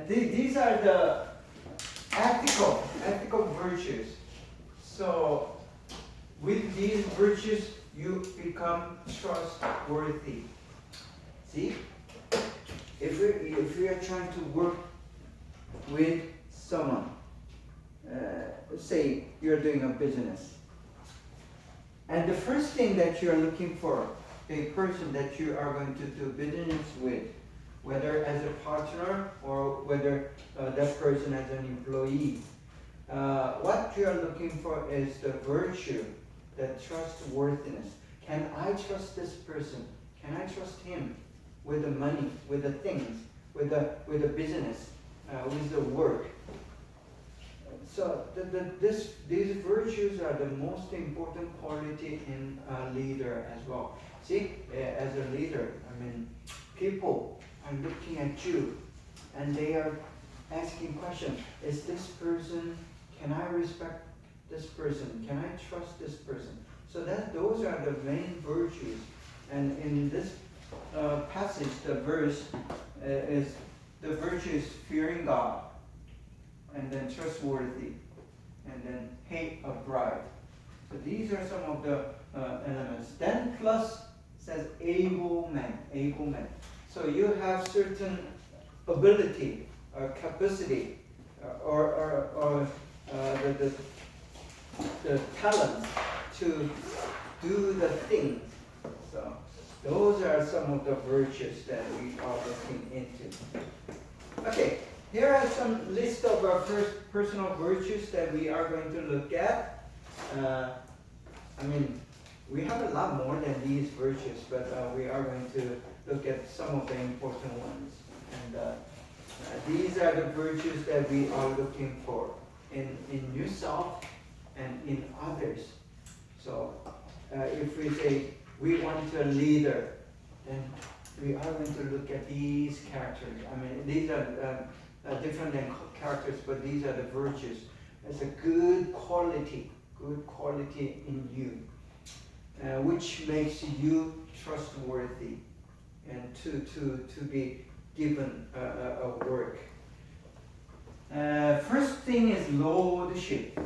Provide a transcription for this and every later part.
these are the ethical virtues. So with these virtues, you become trustworthy. See, if we are trying to work with someone, say you're doing a business, and the first thing that you are looking for, a person that you are going to do business with, whether as a partner or whether that person as an employee, what you are looking for is the virtue, the trustworthiness. Can I trust this person? Can I trust him with the money, with the things, with the business, with the work? So these virtues are the most important quality in a leader as well. See, as a leader, I mean, people are looking at you and they are asking questions. Is this person, can I respect this person? Can I trust this person? So those are the main virtues. And in this passage, the verse is, the virtue is fearing God, and then trustworthy, and then hate of pride. So these are some of the elements. Then plus says able man, able man. So you have certain ability or capacity or the talent to do the things. So those are some of the virtues that we are looking into. Okay, here are some list of our first personal virtues that we are going to look at. I mean, we have a lot more than these virtues, but we are going to look at some of the important ones. And these are the virtues that we are looking for in yourself and in others. So if we say we want a leader, then we are going to look at these characters. I mean, these are different than characters, but these are the virtues. It's a good quality in you, which makes you trustworthy and to be given a work. First thing is lordship,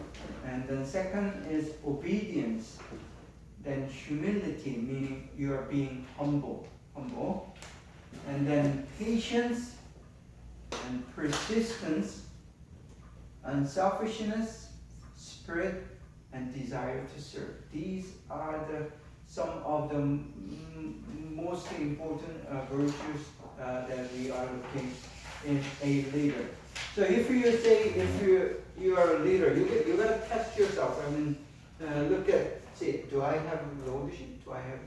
and then second is obedience, then humility, meaning you are being humble, and then patience and persistence, unselfishness, spirit, and desire to serve. These are some of the most important virtues that we are looking in a leader. So if you say, if you are a leader, you gotta test yourself. I mean, look at, see, do I have lordship? Do I have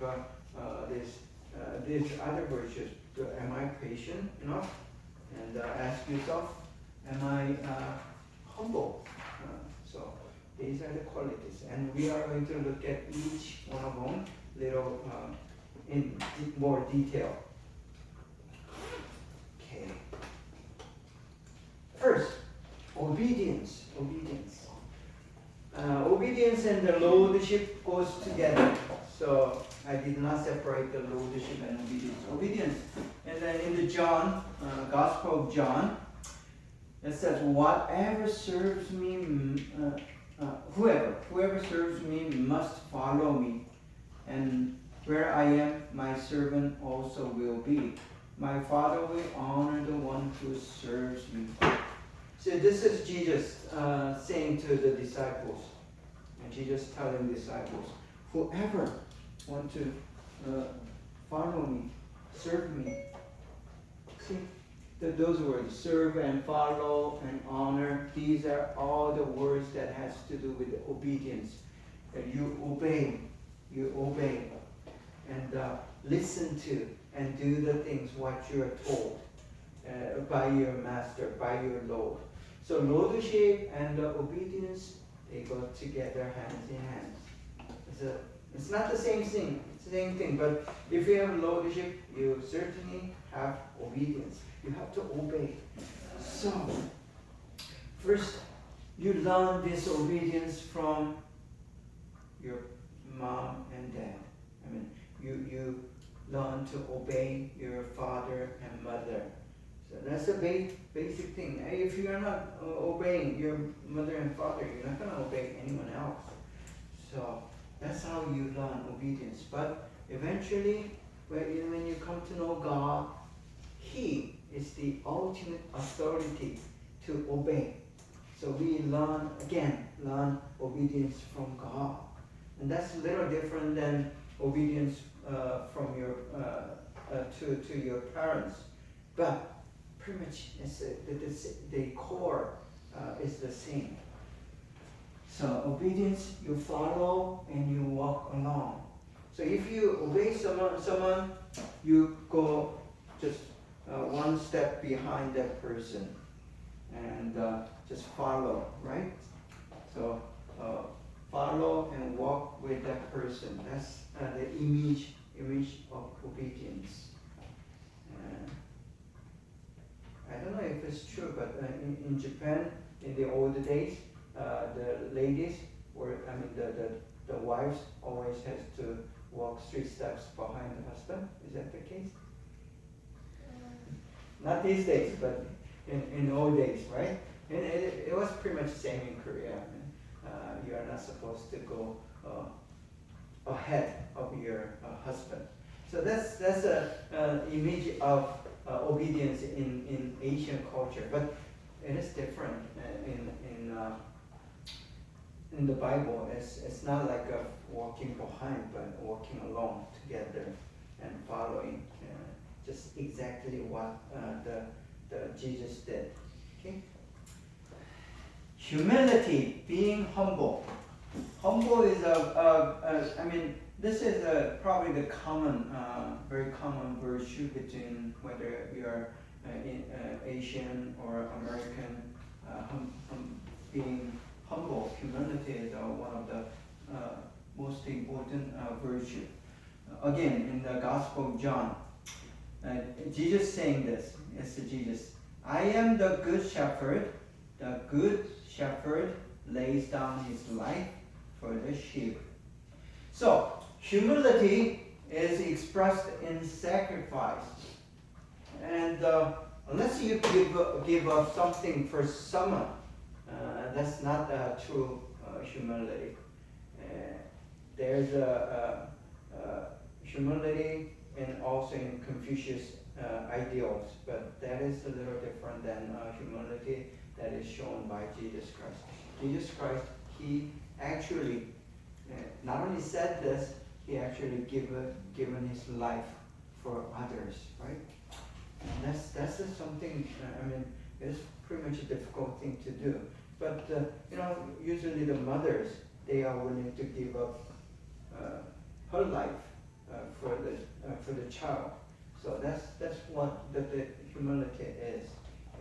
these other virtues? Am I patient enough? And ask yourself, am I humble? So these are the qualities, and we are going to look at each one of them little in more detail. Okay. First, obedience. Obedience and the lordship goes together. So I did not separate the lordship and obedience. And then in the Gospel of John, it says, "Whatever serves me, whoever serves me must follow me, and where I am, my servant also will be. My Father will honor the one who serves me." So this is Jesus saying to the disciples, and Jesus telling disciples, whoever want to follow me, serve me. See, those words, serve and follow and honor, these are all the words that has to do with obedience. That you obey, and listen to and do the things what you are told by your master, by your Lord. So lordship and obedience, they go together hands in hand. It's not the same thing, but if you have lordship, you certainly have obedience. You have to obey. So, first, you learn this obedience from your mom and dad. I mean, you learn to obey your father and mother. So that's a basic thing. If you are not obeying your mother and father, you're not going to obey anyone else. So that's how you learn obedience. But eventually, when you come to know God, He is the ultimate authority to obey. So we learn obedience from God. And that's a little different than obedience from your to your parents. But pretty much the core is the same. So obedience, you follow and you walk along. So if you obey someone, you go just one step behind that person and just follow, right? So follow and walk with that person. That's the image of obedience. I don't know if it's true, but in Japan, in the old days, the ladies, the wives always has to walk 3 steps behind the husband. Is that the case? Not these days, but in old days, right? And it was pretty much the same in Korea. You are not supposed to go ahead of your husband. So that's an image of obedience in Asian culture, but it is different in the Bible. It's not like walking behind, but walking along together and following just exactly what the Jesus did. Okay. Humility, being humble. Humble is this is probably the very common virtue between whether you are Asian or American. Being humble, humility is one of the most important virtue. Again, in the Gospel of John, Jesus saying this. It's Jesus. I am the good shepherd. The good shepherd lays down his life for the sheep. So, humility is expressed in sacrifice. And unless you give up something for someone, that's not true humility. There's humility and also in Confucius ideals, but that is a little different than humility that is shown by Jesus Christ. Jesus Christ, He actually not only said this, He actually given His life for others, right? And that's just something, it's pretty much a difficult thing to do. But, usually the mothers, they are willing to give up her life for the child. So that's what the humility is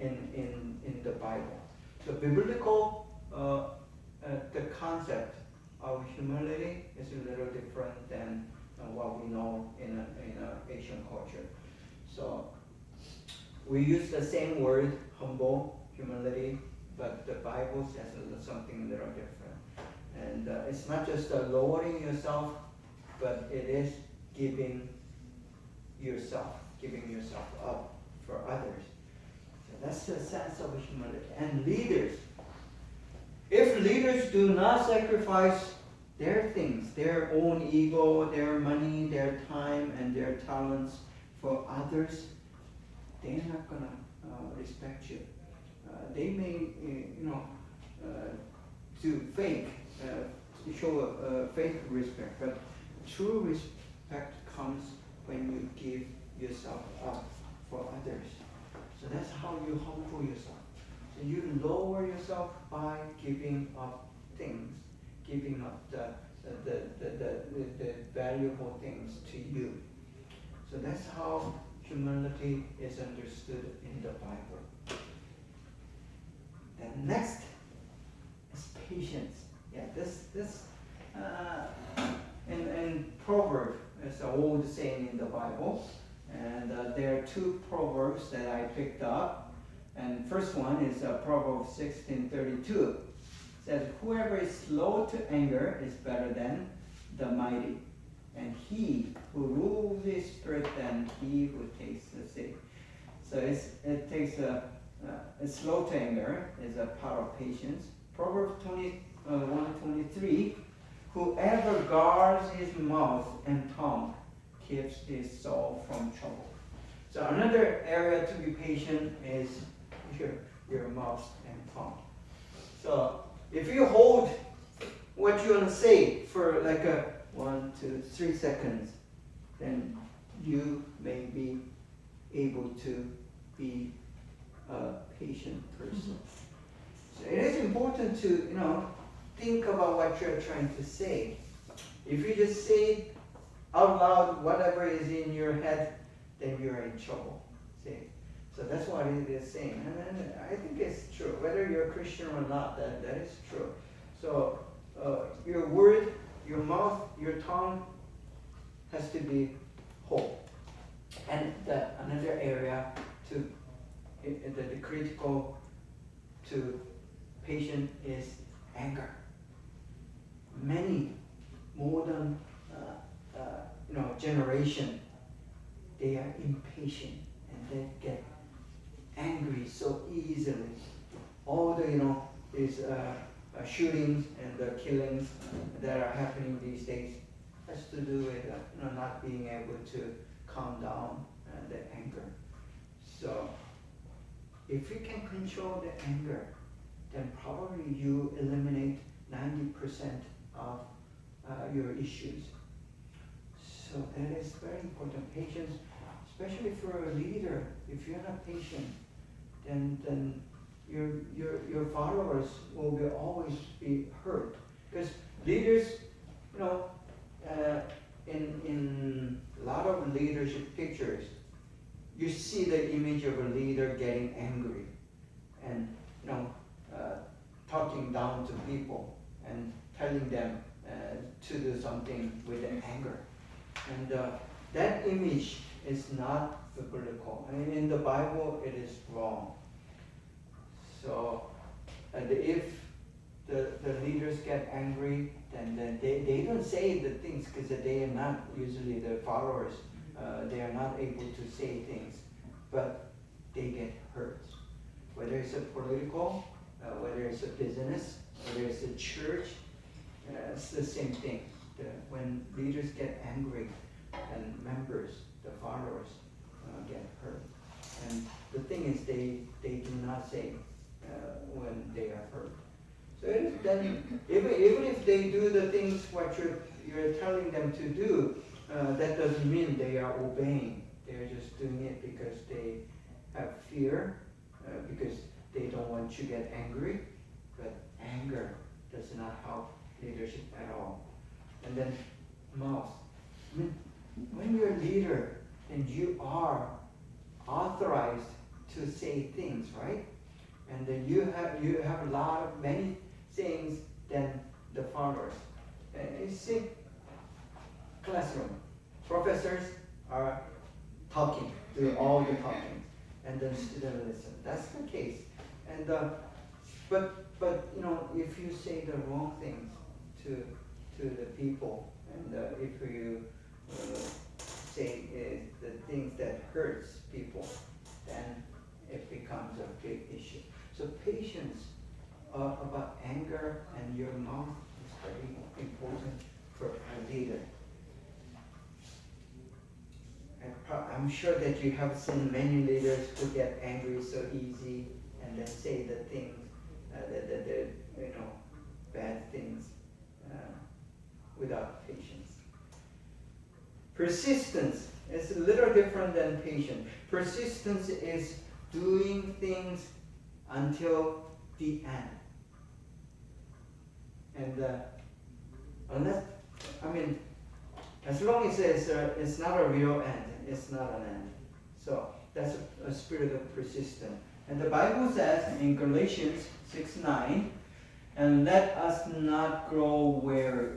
in the Bible. So biblical, the concept of humility is a little different than what we know in Asian culture. So we use the same word, humble, humility, but the Bible says something a little different. And it's not just lowering yourself, but it is giving yourself up for others. So that's the sense of humility. And leaders, if leaders do not sacrifice their things, their own ego, their money, their time, and their talents for others, they're not gonna respect you. They may, show fake respect, but true respect comes when you give yourself up for others. So that's how you humble yourself. So you lower yourself by giving up things, giving up the valuable things to you. So that's how humility is understood in the Bible. Then next is patience. Yeah, this in Proverbs, it's an old saying in the Bible, and there are 2 proverbs that I picked up. And first one is Proverbs 16:32. It says, "Whoever is slow to anger is better than the mighty, and he who rules his spirit than he who takes the city." So it takes a slow to anger is a part of patience. Proverbs 21:23, whoever guards his mouth and tongue keeps his soul from trouble. So another area to be patient is your mouth and tongue. So if you hold what you want to say for like 1, 2, 3 seconds, then you may be able to be a patient person. So it is important to think about what you're trying to say. If you just say out loud whatever is in your head, then you're in trouble. See? So that's what it is saying. And I think it's true. Whether you're a Christian or not, that is true. So your word, your mouth, your tongue has to be whole. And another area the critical to patient is anger. Many modern generation, they are impatient and they get angry so easily. All the these shootings and the killings that are happening these days has to do with not being able to calm down the anger. So if you can control the anger, then probably you eliminate 90% of your issues. So that is very important. Patience, especially for a leader. If you're not patient, then your followers will always be hurt. Because leaders, in a lot of leadership pictures, you see the image of a leader getting angry and talking down to people and telling them to do something with anger. And that image is not biblical. I mean, in the Bible, it is wrong. So if the leaders get angry, then they don't say the things because they are not usually the followers. They are not able to say things, but they get hurt. Whether it's a political, whether it's a business, whether it's a church, it's the same thing. When leaders get angry and members, the followers, get hurt. And the thing is, they do not say when they are hurt. So then, even if they do the things what you're telling them to do, that doesn't mean they are obeying. They're just doing it because they have fear, because they don't want you to get angry. But anger does not help leadership at all. And then mouth. I mean, when you're a leader, then you are authorized to say things, right? And then you have many sayings than the followers. And you see, classroom, professors are talking, doing all the talking, and then students listen. That's the case. And but if you say the wrong things to the people, and if you say the things that hurts people, then it becomes a big issue. So patience about anger and your mouth is very important for a leader. I'm sure that you have seen many leaders who get angry so easy and then say the things bad things without patience. Persistence is a little different than patience. Persistence is doing things until the end. And as long as it's not a real end, it's not an end. So that's a spirit of persistence. And the Bible says in Galatians 6:9, and let us not grow weary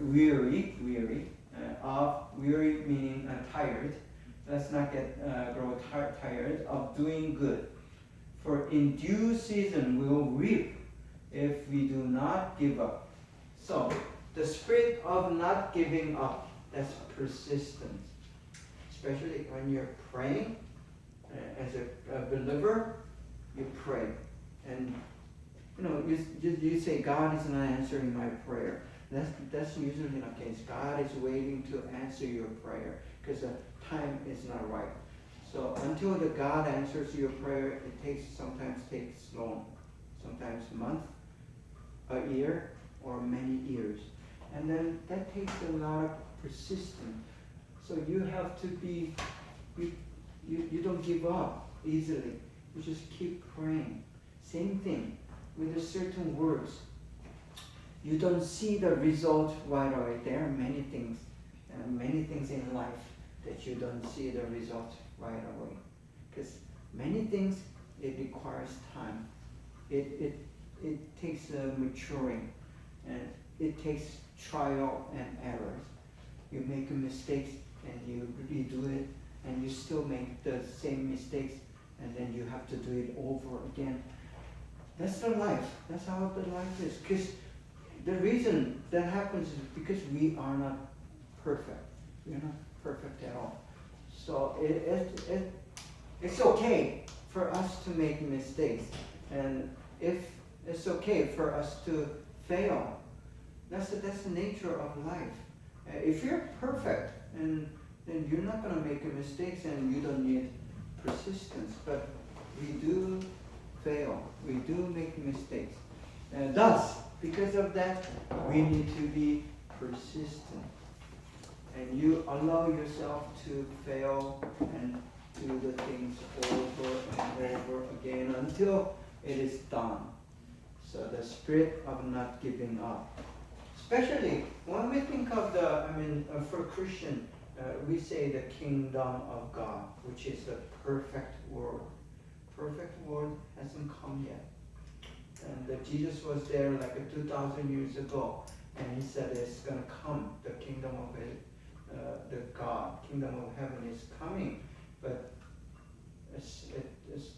meaning tired. Let's not grow tired of doing good. For in due season we will reap if we do not give up. So the spirit of not giving up, that's persistence. Especially when you're praying As a believer, you pray. And you say, God is not answering my prayer. That's usually not the case. God is waiting to answer your prayer because the time is not right. So until the God answers your prayer, it sometimes takes long, sometimes a month, a year, or many years. And then that takes a lot of persistence. So you have to be, you don't give up easily. You just keep praying. Same thing with a certain words. You don't see the result right away. There are many things in life that you don't see the result right away. Because many things, it requires time. It takes maturing, and it takes trial and errors. You make mistakes and you redo it, and you still make the same mistakes, and then you have to do it over again. That's the life. That's how the life is. Because the reason that happens is because we are not perfect. We're not perfect at all. So it's okay for us to make mistakes. And if it's okay for us to fail, that's the nature of life. If you're perfect, and then you're not going to make mistakes, and you don't need persistence. But we do fail. We do make mistakes. And thus, because of that, we need to be persistent. And you allow yourself to fail and do the things over and over again until it is done. So the spirit of not giving up. Especially when we think of for Christian, we say the kingdom of God, which is the perfect world. Perfect world hasn't come yet. And Jesus was there like 2,000 years ago, and he said it's going to come. The kingdom of the God, kingdom of heaven is coming, but it's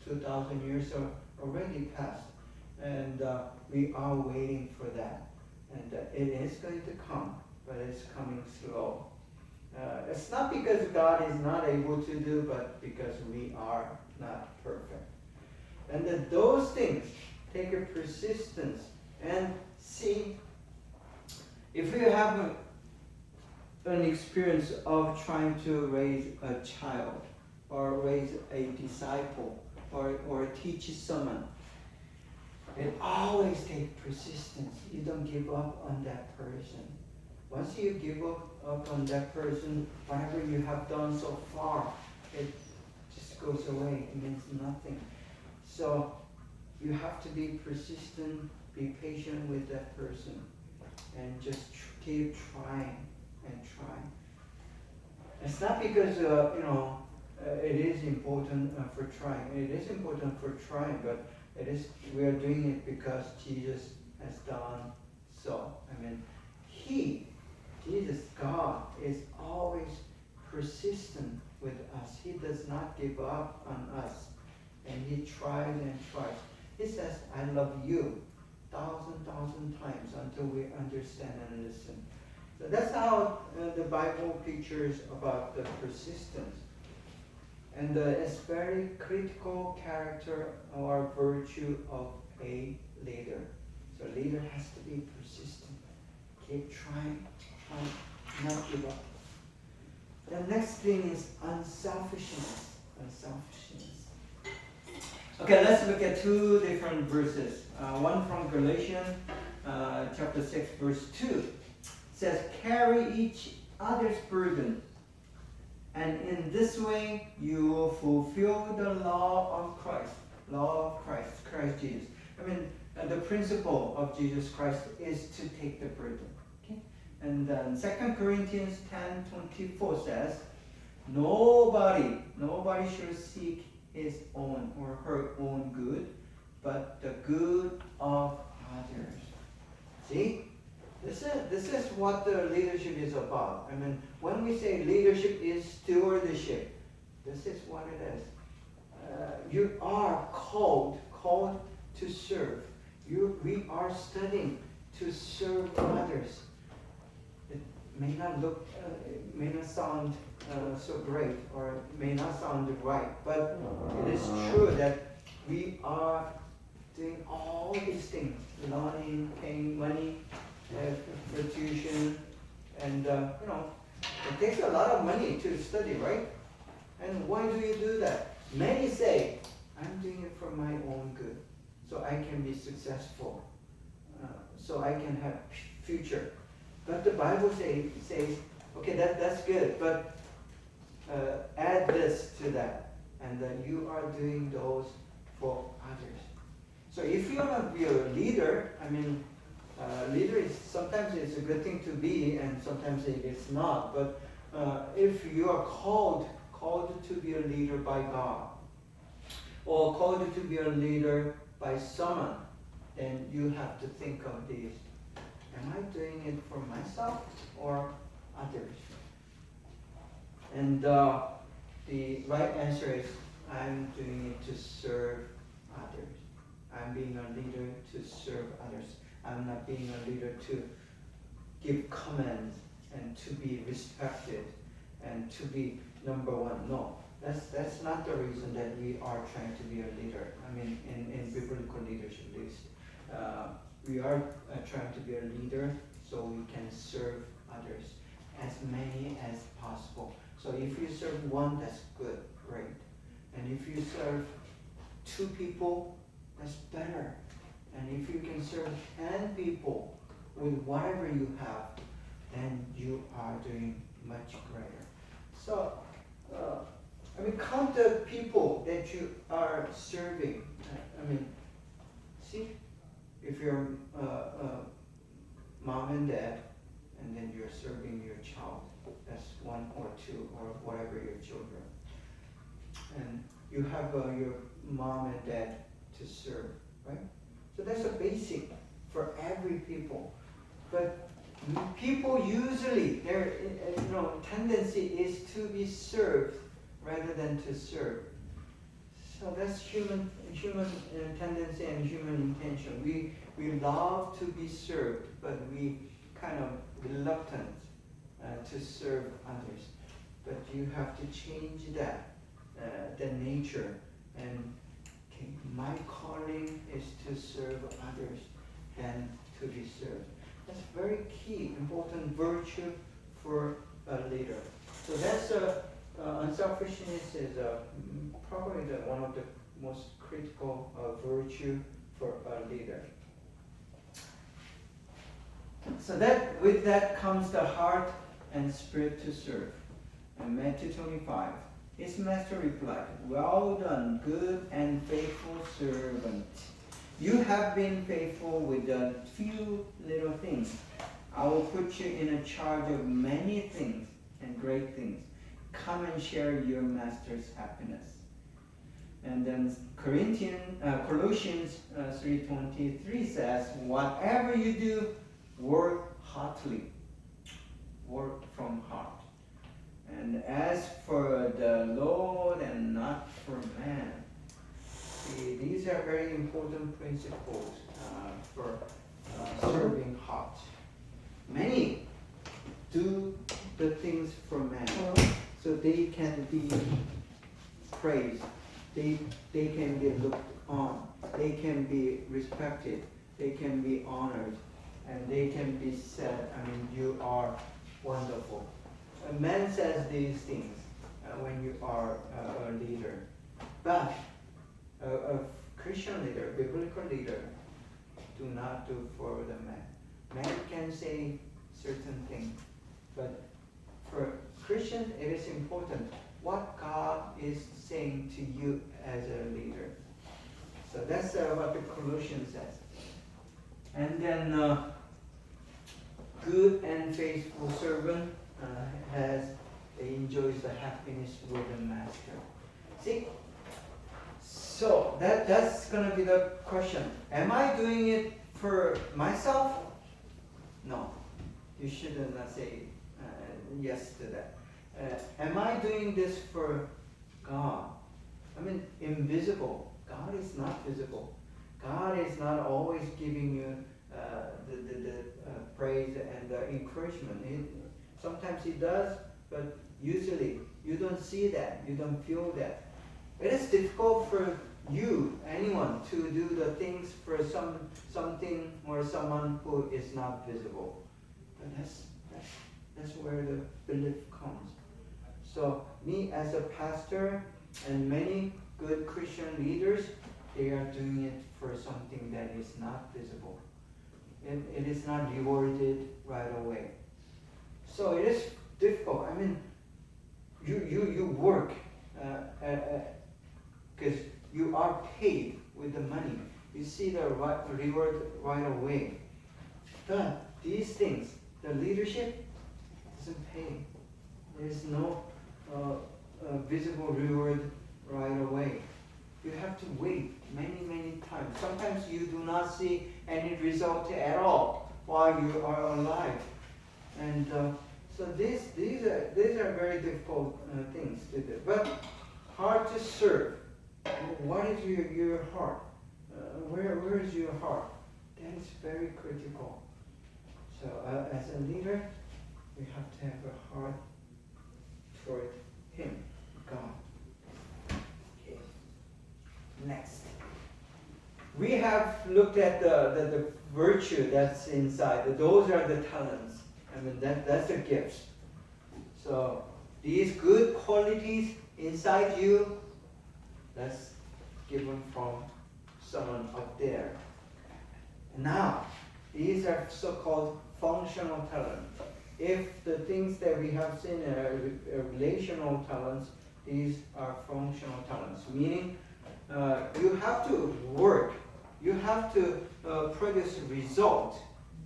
2,000 years already passed, and we are waiting for that. And it is going to come, but it's coming slow. It's not because God is not able to do, but because we are not perfect. And that those things take a persistence. And see, if you have an experience of trying to raise a child, or raise a disciple, or teach someone, it always takes persistence. You don't give up on that person. Once you give up on that person, whatever you have done so far, it just goes away. It means nothing. So you have to be persistent, be patient with that person, and just keep trying and trying. It's not because it is important for trying. It is important for trying, but we are doing it because Jesus has done so. Jesus, God, is always persistent with us. He does not give up on us. And he tries and tries. He says, I love you 1,000 times until we understand and listen. So that's how the Bible pictures about the persistence. And it's very critical character or virtue of a leader. So a leader has to be persistent. Keep trying, not give up. The next thing is unselfishness. Okay, let's look at two different verses. One from Galatians chapter 6, verse 2. It says, carry each other's burden, and in this way you will fulfill the law of Christ. Christ Jesus. The principle of Jesus Christ is to take the burden. Okay? And then 2 Corinthians 10:24 says, nobody should seek his own or her own good, but the good of others. See? This is what the leadership is about. When we say leadership is stewardship, this is what it is. You are called to serve. We are studying to serve others. may not look, may not sound so great, or may not sound right, but it is true that we are doing all these things, learning, paying money for tuition, and it takes a lot of money to study, right? And why do you do that? Many say, I'm doing it for my own good, so I can be successful, so I can have future. But the Bible says, okay, that's good, but add this to that, and you are doing those for others. So if you want to be a leader, leader is sometimes it's a good thing to be, and sometimes it is not. But if you are called to be a leader by God, or called to be a leader by someone, then you have to think of these. Am I doing it for myself or others? And the right answer is, I'm doing it to serve others. I'm being a leader to serve others. I'm not being a leader to give commands and to be respected and to be number one. No, that's not the reason that we are trying to be a leader. In biblical leadership, at least. We are trying to be a leader so we can serve others, as many as possible. So if you serve one, that's good, great. And if you serve 2 people, that's better. And if you can serve 10 people with whatever you have, then you are doing much greater. So, count the people that you are serving. See, if you're mom and dad, and then you're serving your child, that's 1 or 2 or whatever your children. And you have your mom and dad to serve, right? So that's a basic for every people. But people usually, their tendency is to be served rather than to serve. So that's human tendency and human intention. We love to be served, but we kind of reluctant to serve others. But you have to change that, the nature. And my calling is to serve others than to be served. That's very key, important virtue for a leader. So that's unselfishness is probably one of the most critical virtue for a leader. So with that comes the heart and spirit to serve. And Matthew 25. His master replied, "Well done, good and faithful servant. You have been faithful with a few little things. I will put you in a charge of many things and great things. Come and share your master's happiness." And then Colossians 3:23 says, "Whatever you do, work heartily." Work from heart. And as for the Lord and not for man. See, these are very important principles for serving heart. Many do the things for man, so they can be praised, they can be looked on, they can be respected, they can be honored, and they can be said, you are wonderful. A man says these things when you are a leader. But a Christian leader, biblical leader, do not do for the man. Man can say certain things, but for Christian, it is important what God is saying to you as a leader. So that's what the Colossians says. And then good and faithful servant enjoys the happiness with the master. See? So that's gonna be the question. Am I doing it for myself? No. You should not say yes to that. Am I doing this for God? Invisible. God is not visible. God is not always giving you the praise and the encouragement. Sometimes he does, but usually you don't see that, you don't feel that. It is difficult for you, anyone, to do the things for something or someone who is not visible. But that's where the belief comes. So me as a pastor and many good Christian leaders, they are doing it for something that is not visible. It is not rewarded right away. So it is difficult. I mean, you work because you are paid with the money. You see the reward right away. But these things, the leadership doesn't pay. There is no visible reward right away. You have to wait many times. Sometimes you do not see any result at all while you are alive. And so these are very difficult things to do. But hard to serve. What is your heart? Where is your heart? That is very critical. So as a leader, we have to have a heart toward Him, God. Okay. Next. We have looked at the virtue that's inside. Those are the talents. I mean, that's the gifts. So these good qualities inside you, that's given from someone up there. Now, these are so-called functional talents. If the things that we have seen are relational talents, these are functional talents. Meaning, you have to work. You have to produce result.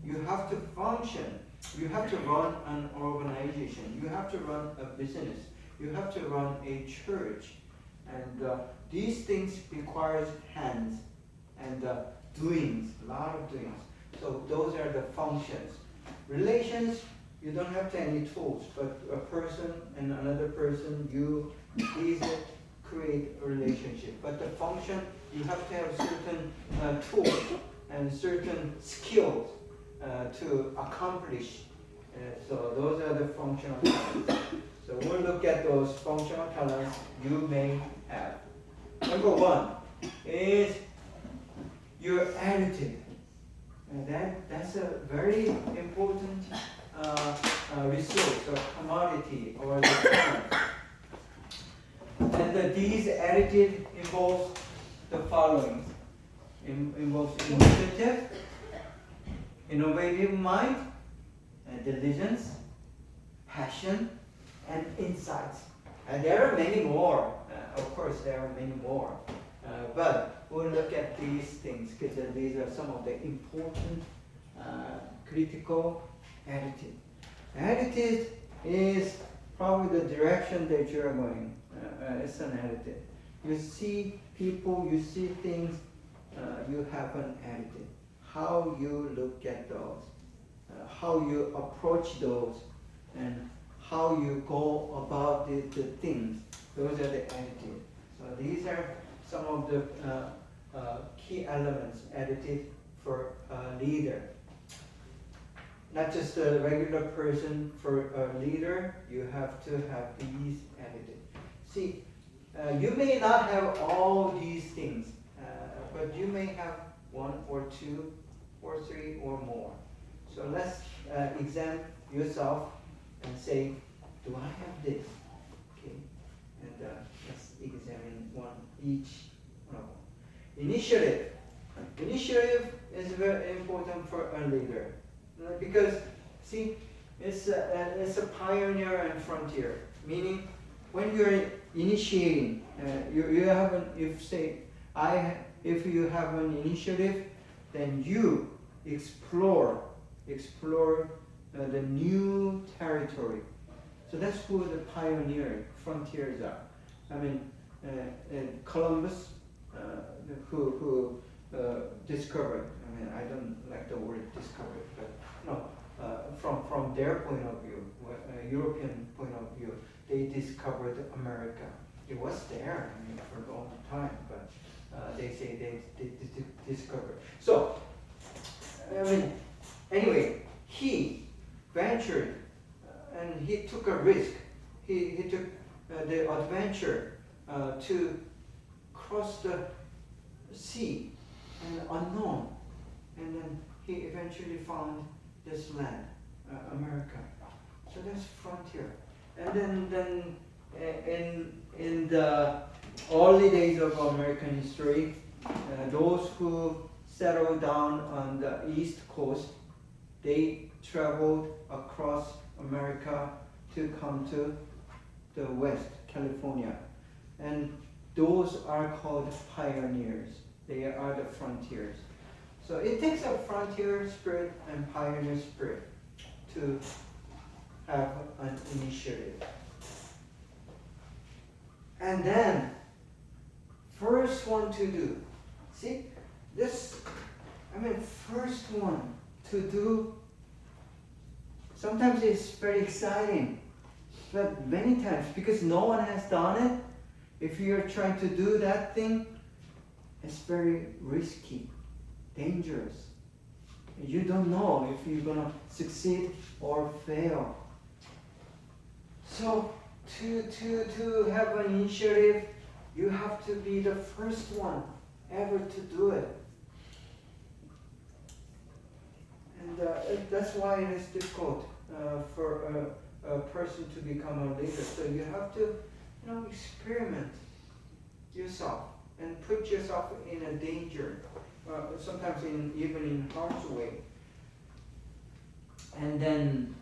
You have to function. You have to run an organization. You have to run a business. You have to run a church. And these things requires hands and doings, a lot of doings. So those are the functions. Relations, you don't have to any tools, but a person and another person, these create a relationship. But the function, you have to have certain tools and certain skills to accomplish. So those are the functional talents. So we'll look at those functional talents you may have. Number one is your attitude. And that's a very important resource or commodity or the talent. And these attitude involves the following. Involves initiative, innovative mind, and diligence, passion, and insights. And there are many more. Of course, there are many more. But we'll look at these things because these are some of the important critical attitude. Attitude is probably the direction that you are going. It's an attitude. You see people, you see things, you have an attitude. How you look at those, how you approach those, and how you go about the things. Those are the attitude. So these are some of the key elements, attitude for a leader. Not just a regular person, for a leader, you have to have these attitudes. See, you may not have all these things, but you may have one or two or three or more. So let's examine yourself and say, do I have this? Okay, and let's examine each one of them. Initiative. Initiative is very important for a leader because, see, it's a pioneer and frontier. Meaning, when you're initiating, you have an if you have an initiative, then you explore the new territory. So that's who the pioneer frontiers are. I mean, Columbus, who discovered. I mean, I don't like the word discovered, but no. From their point of view, European point of view, they discovered America. It was there, I mean, for a long time, but they say they discovered. So, I mean, anyway, he ventured and took a risk. He took the adventure to cross the sea and unknown, and then he eventually found this land, America. So that's frontier. And then in the early days of American history, those who settled down on the East Coast, they traveled across America to come to the West, California. And those are called pioneers. They are the frontiers. So it takes a frontier spirit and pioneer spirit to have an initiative. And then, first one to do. See, first one to do, sometimes it's very exciting, but many times, because no one has done it, if you're trying to do that thing, it's very risky, dangerous. You don't know if you're going to succeed or fail. So to have an initiative, you have to be the first one ever to do it. And that's why it is difficult for a person to become a leader. So you have to, experiment yourself and put yourself in a danger, sometimes even in harm's way. And then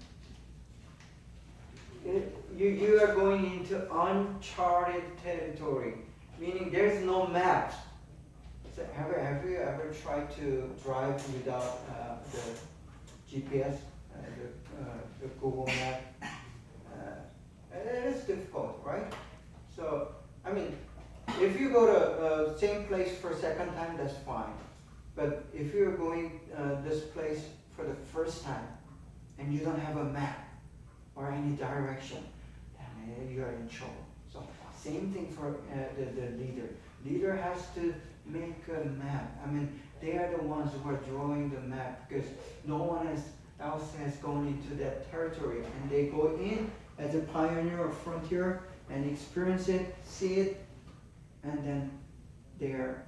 you are going into uncharted territory, meaning there's no maps. So have you ever tried to drive without the GPS, the Google map? It is difficult, right? So, if you go to same place for a second time, that's fine. But if you're going this place for the first time and you don't have a map or any direction, then you are in trouble. So same thing for the leader. Leader has to make a map. They are the ones who are drawing the map because no one else has gone into that territory, and they go in as a pioneer or frontier and experience it, see it, and then they are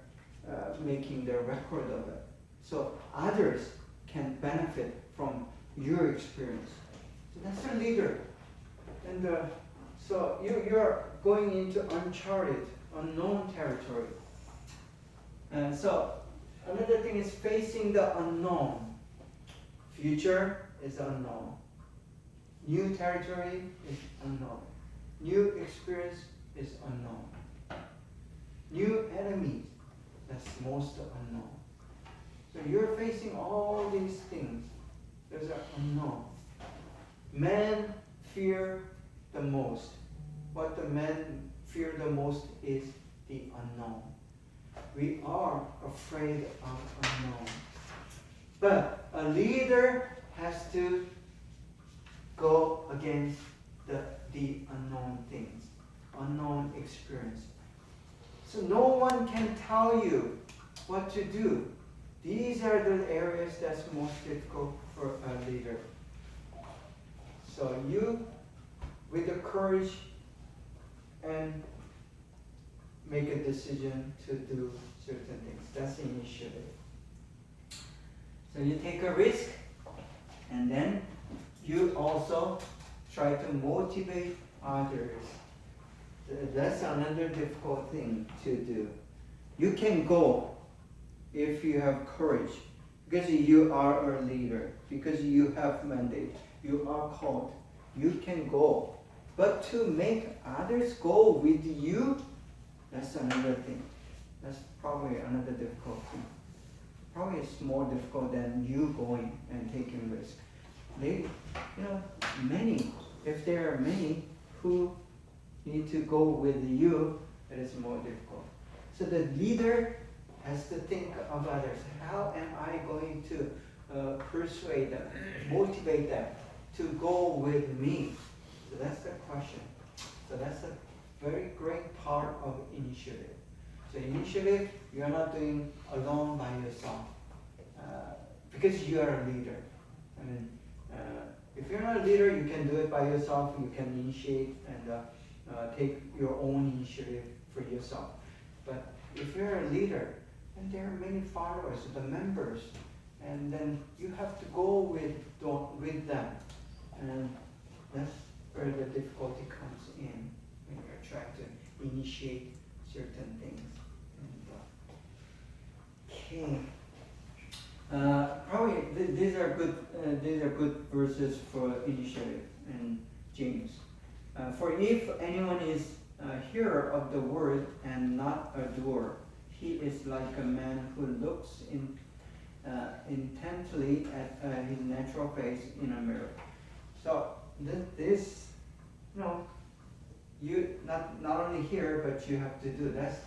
making their record of it. So others can benefit from your experience. So that's a leader. And so you're going into uncharted, unknown territory. So another thing is facing the unknown. Future is unknown. New territory is unknown. New experience is unknown. New enemies, that's most unknown. So you're facing all these things. Those are unknown. Men fear the most. What the men fear the most is the unknown. We are afraid of unknown. But a leader has to go against the unknown things, unknown experience. So no one can tell you what to do. These are the areas that's most difficult for a leader. So you, with the courage, and make a decision to do certain things. That's the initiative. So you take a risk, and then you also try to motivate others. That's another difficult thing to do. You can go if you have courage, because you are a leader, because you have mandate, you are called. You can go. But to make others go with you, that's another thing. That's probably another difficult thing. Probably it's more difficult than you going and taking risk. If there are many who need to go with you, it is more difficult. So the leader has to think of others. How am I going to persuade them, motivate them to go with me? So that's the question. So that's a very great part of initiative. So initiative, you are not doing alone by yourself, because you are a leader. If you're not a leader, you can do it by yourself. You can initiate and take your own initiative for yourself. But if you're a leader, and there are many followers, the members, and then you have to go with them, and that's where the difficulty comes in when you're trying to initiate certain things. And, okay, probably these are good verses for initiative and James. For if anyone is a hearer of the word and not a doer, he is like a man who looks intently at his natural face in a mirror. So this, you not only hear, but you have to do. That's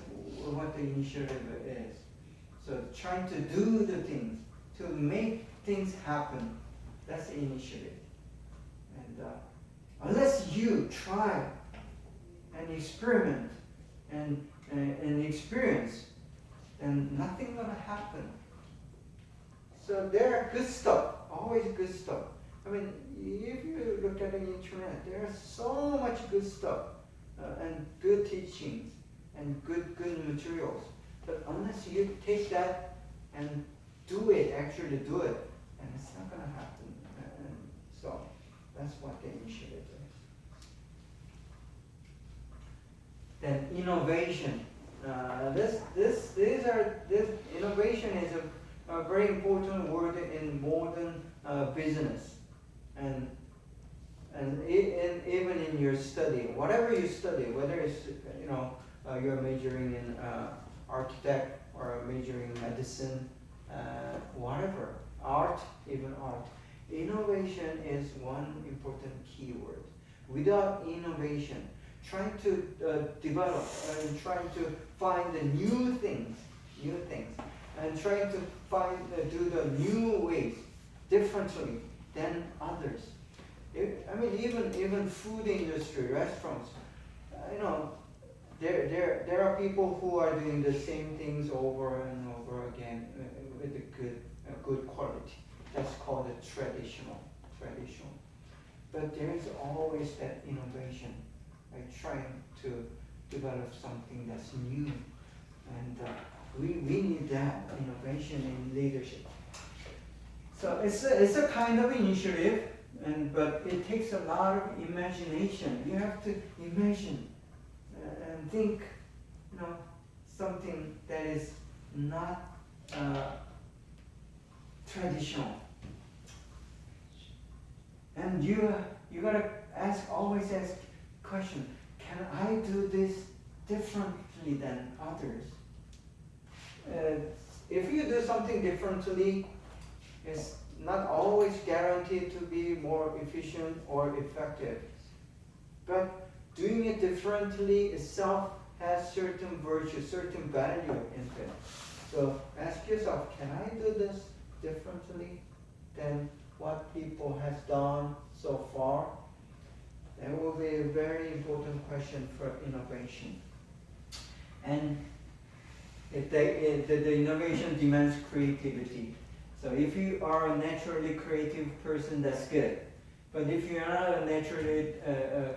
what the initiative is. So trying to do the things, to make things happen, that's the initiative. And unless you try and experiment and experience, then nothing gonna happen. So there are good stuff, always good stuff. I mean, if you look at the internet, there's so much good stuff and good teachings and good materials. But unless you take that and do it, actually do it, and it's not gonna happen. And so that's what the initiative is. Then innovation. This innovation is a very important word in modern business, and even in your study, whatever you study, whether it's you're majoring in architect or majoring in medicine, whatever, art, even art. Innovation is one important keyword. Without innovation, trying to develop and trying to find the new things, and trying to do the new ways differently than others. Even food industry, restaurants, there are people who are doing the same things over and over again with a good quality. That's called a traditional. But there is always that innovation, like trying to develop something that's new, and we need that innovation in leadership. So it's a kind of initiative, but it takes a lot of imagination. You have to imagine and think, something that is not traditional. And you gotta always ask question: can I do this differently than others? If you do something differently, it's not always guaranteed to be more efficient or effective. But doing it differently itself has certain virtue, certain value in it. So ask yourself, can I do this differently than what people has done so far? That will be a very important question for innovation. And the innovation demands creativity. So if you are a naturally creative person, that's good. But if you're not a naturally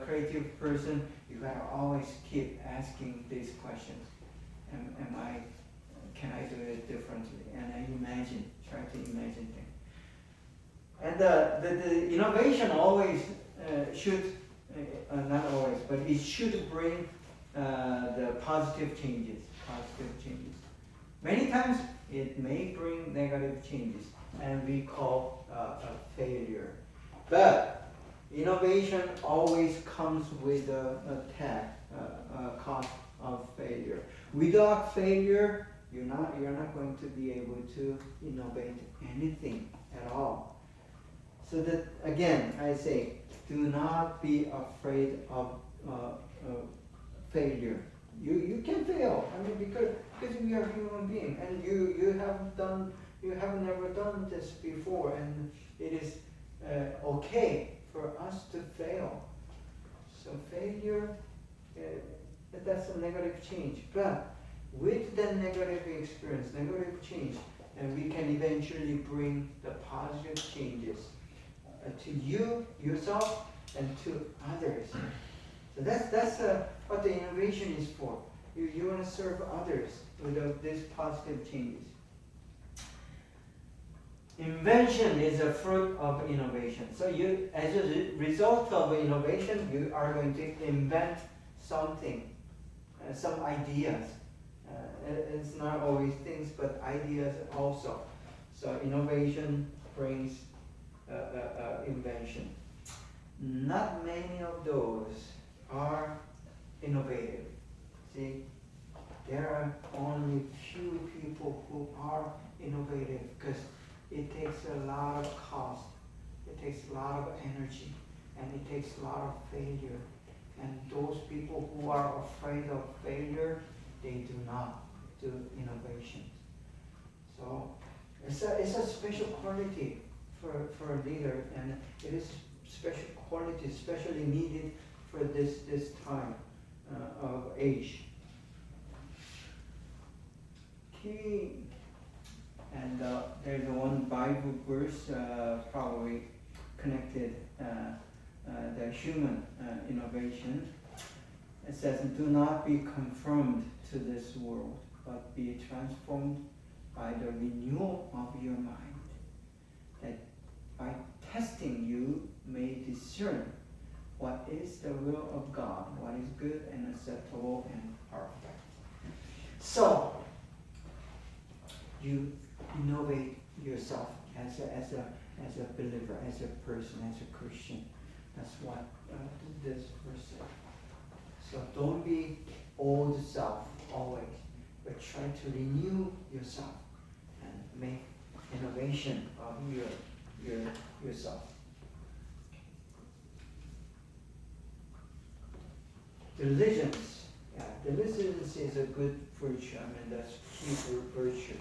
creative person, you gotta always keep asking these questions. Can I do it differently? And try to imagine things. And the innovation always should, not always, but it should bring the positive changes. Many times it may bring negative changes, and we call a failure. But innovation always comes with a cost of failure. Without failure, you're not going to be able to innovate anything at all. So that again, I say, do not be afraid of failure. You can fail. Because we are human beings, and you have never done this before, and it is okay for us to fail. So failure, that's a negative change. But with the negative experience, negative change, and we can eventually bring the positive changes. to you, yourself, and to others. So that's what the innovation is for. You want to serve others with these positive changes. Invention is a fruit of innovation. So you, as a result of innovation, you are going to invent something, some ideas. It's not always things, but ideas also. So innovation brings invention. Not many of those are innovative. See, there are only few people who are innovative because it takes a lot of cost, it takes a lot of energy, and it takes a lot of failure. And those people who are afraid of failure, they do not do innovation. So it's a special quality for a leader, and it is special quality, especially needed for this time of age. Okay. And there's one Bible verse probably connected the human innovation. It says, "Do not be conformed to this world, but be transformed by the renewal of your mind, that by testing you may discern what is the will of God, what is good and acceptable and perfect." So you innovate yourself as a believer, as a person, as a Christian. That's what this verse says. So don't be old self always, but try to renew yourself and make innovation of yourself. Diligence. Yeah, diligence is a good virtue. I mean, that's key virtue.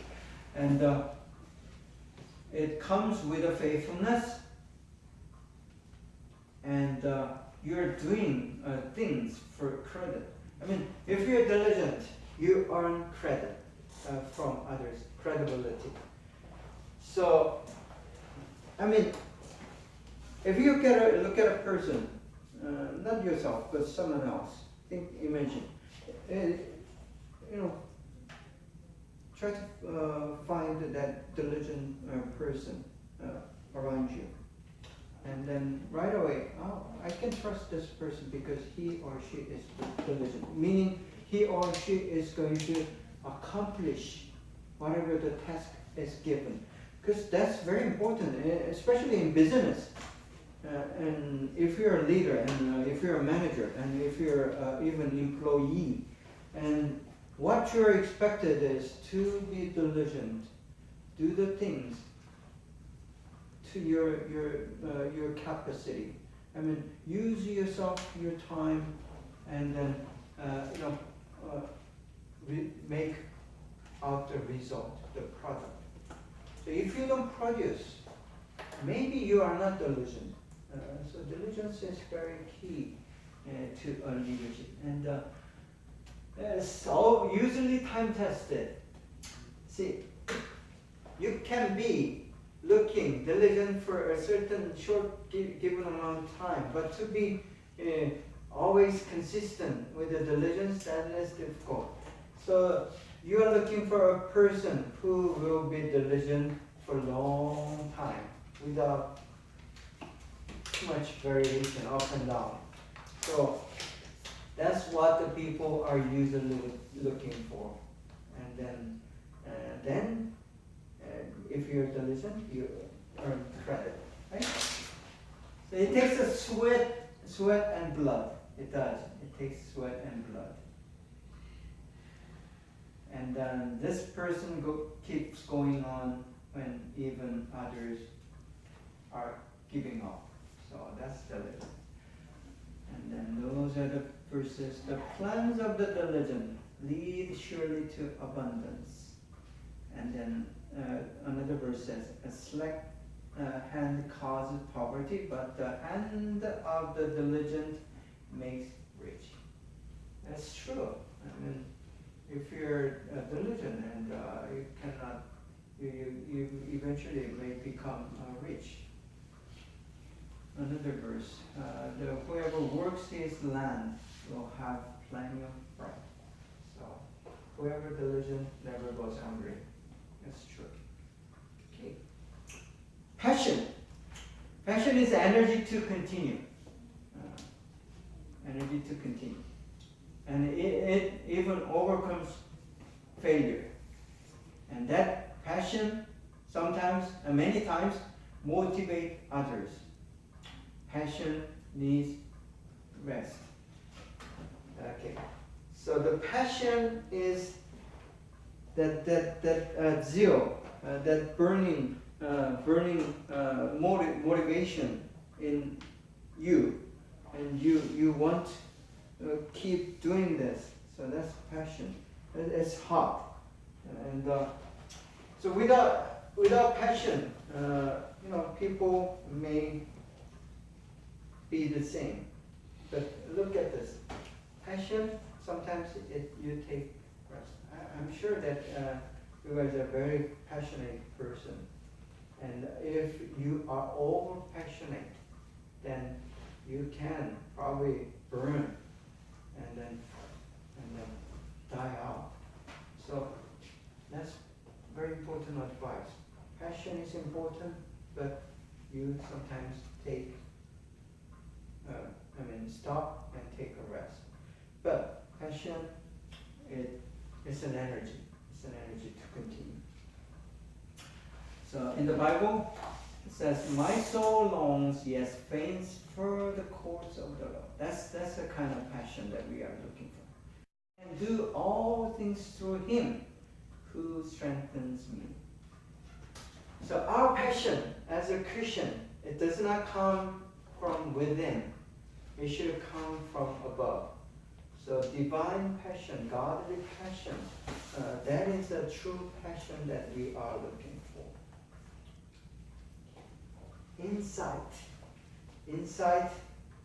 And it comes with a faithfulness, and you're doing things for credit. I mean, if you're diligent, you earn credit from others, credibility. So, I mean, if you look at a person, not yourself, but someone else, imagine, try to find that diligent person around you. And then right away, oh, I can trust this person because he or she is diligent. Meaning he or she is going to accomplish whatever the task is given. Because that's very important, especially in business. And if you're a leader, and if you're a manager, and if you're even employee, and what you're expected is to be diligent, do the things to your capacity. I mean, use yourself, your time, and then make out the result, the product. So if you don't produce, maybe you are not diligent. So diligence is very key to leadership, and so usually time tested. See, you can be looking diligent for a certain short given amount of time, but to be always consistent with the diligence, that is difficult. So you are looking for a person who will be diligent for a long time without too much variation up and down. So that's what the people are usually looking for. And then if you're diligent, you earn credit, right? So it takes a sweat and blood. It does. It takes sweat and blood. And then this person keeps going on when even others are giving up. So that's diligent. And then those are the verses. The plans of the diligent lead surely to abundance. And then another verse says, a slack hand causes poverty, but the hand of the diligent makes rich. That's true. I mean, if you're diligent and you eventually may become rich. another verse. Whoever works his land will have plenty of bread. So whoever diligent never goes hungry. That's true. Okay. Passion. Passion is energy to continue. Energy to continue. And it even overcomes failure. And that passion sometimes, and many times, motivate others. Passion needs rest. Okay. So the passion is that zeal, that burning motivation in you, and you want to keep doing this. So that's passion. It's hot, and so without passion, people may be the same. But look at this. Passion, sometimes you take rest. I'm sure that you guys are a very passionate person. And if you are over passionate, then you can probably burn and then die out. So that's very important advice. Passion is important, but you sometimes take stop and take a rest. But passion, it's an energy. It's an energy to continue. So in the Bible, it says, "My soul longs, yes, faints for the courts of the Lord." That's the kind of passion that we are looking for. And do all things through Him who strengthens me. So our passion as a Christian, it does not come from within. It should come from above. So divine passion, godly passion, that is a true passion that we are looking for. Insight. Insight,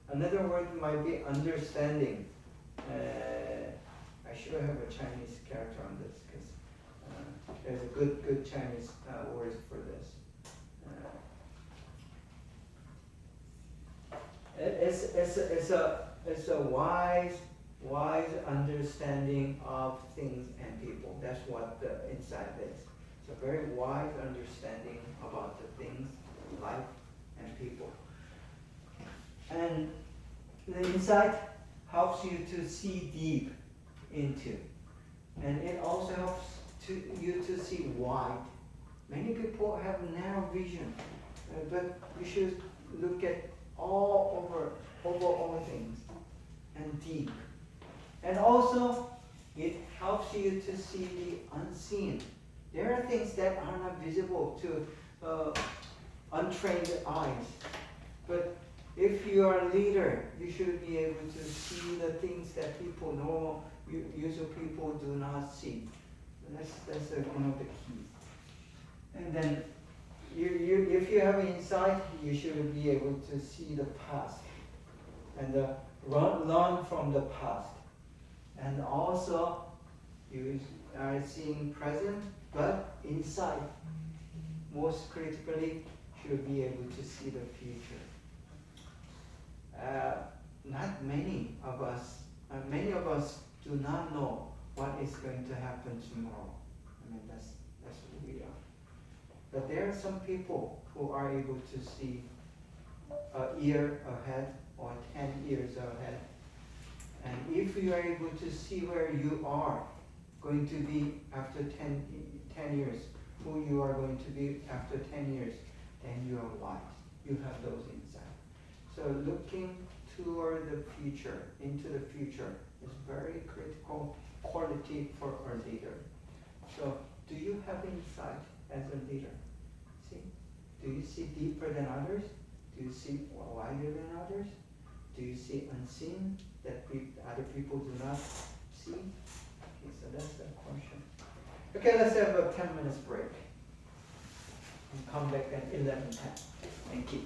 another word might be understanding. I should have a Chinese character on this because there's a good Chinese word for this. It's a wise understanding of things and people. That's what the insight is. It's a very wise understanding about the things, life, and people. And the insight helps you to see deep into, and it also helps you to see wide. Many people have narrow vision, but you should look at all over all things and deep. And also, it helps you to see the unseen. There are things that are not visible to untrained eyes. But if you are a leader, you should be able to see the things that people know, usual people do not see. That's one of the keys. And then, if you have insight, you should be able to see the past and learn from the past. And also, you are seeing present, but inside, most critically, should be able to see the future. Not many of us do not know what is going to happen tomorrow. That's who we are. But there are some people who are able to see a year ahead or 10 years ahead. And if you are able to see where you are going to be after 10 years, who you are going to be after 10 years, then you are wise. You have those insights. So looking toward the future, into the future, is very critical quality for a leader. So do you have insight as a leader? See? Do you see deeper than others? Do you see wider than others? Do you see unseen that other people do not see? Okay, so that's the question. Okay, let's have a 10 minutes break. And come back at 11:10. Thank you.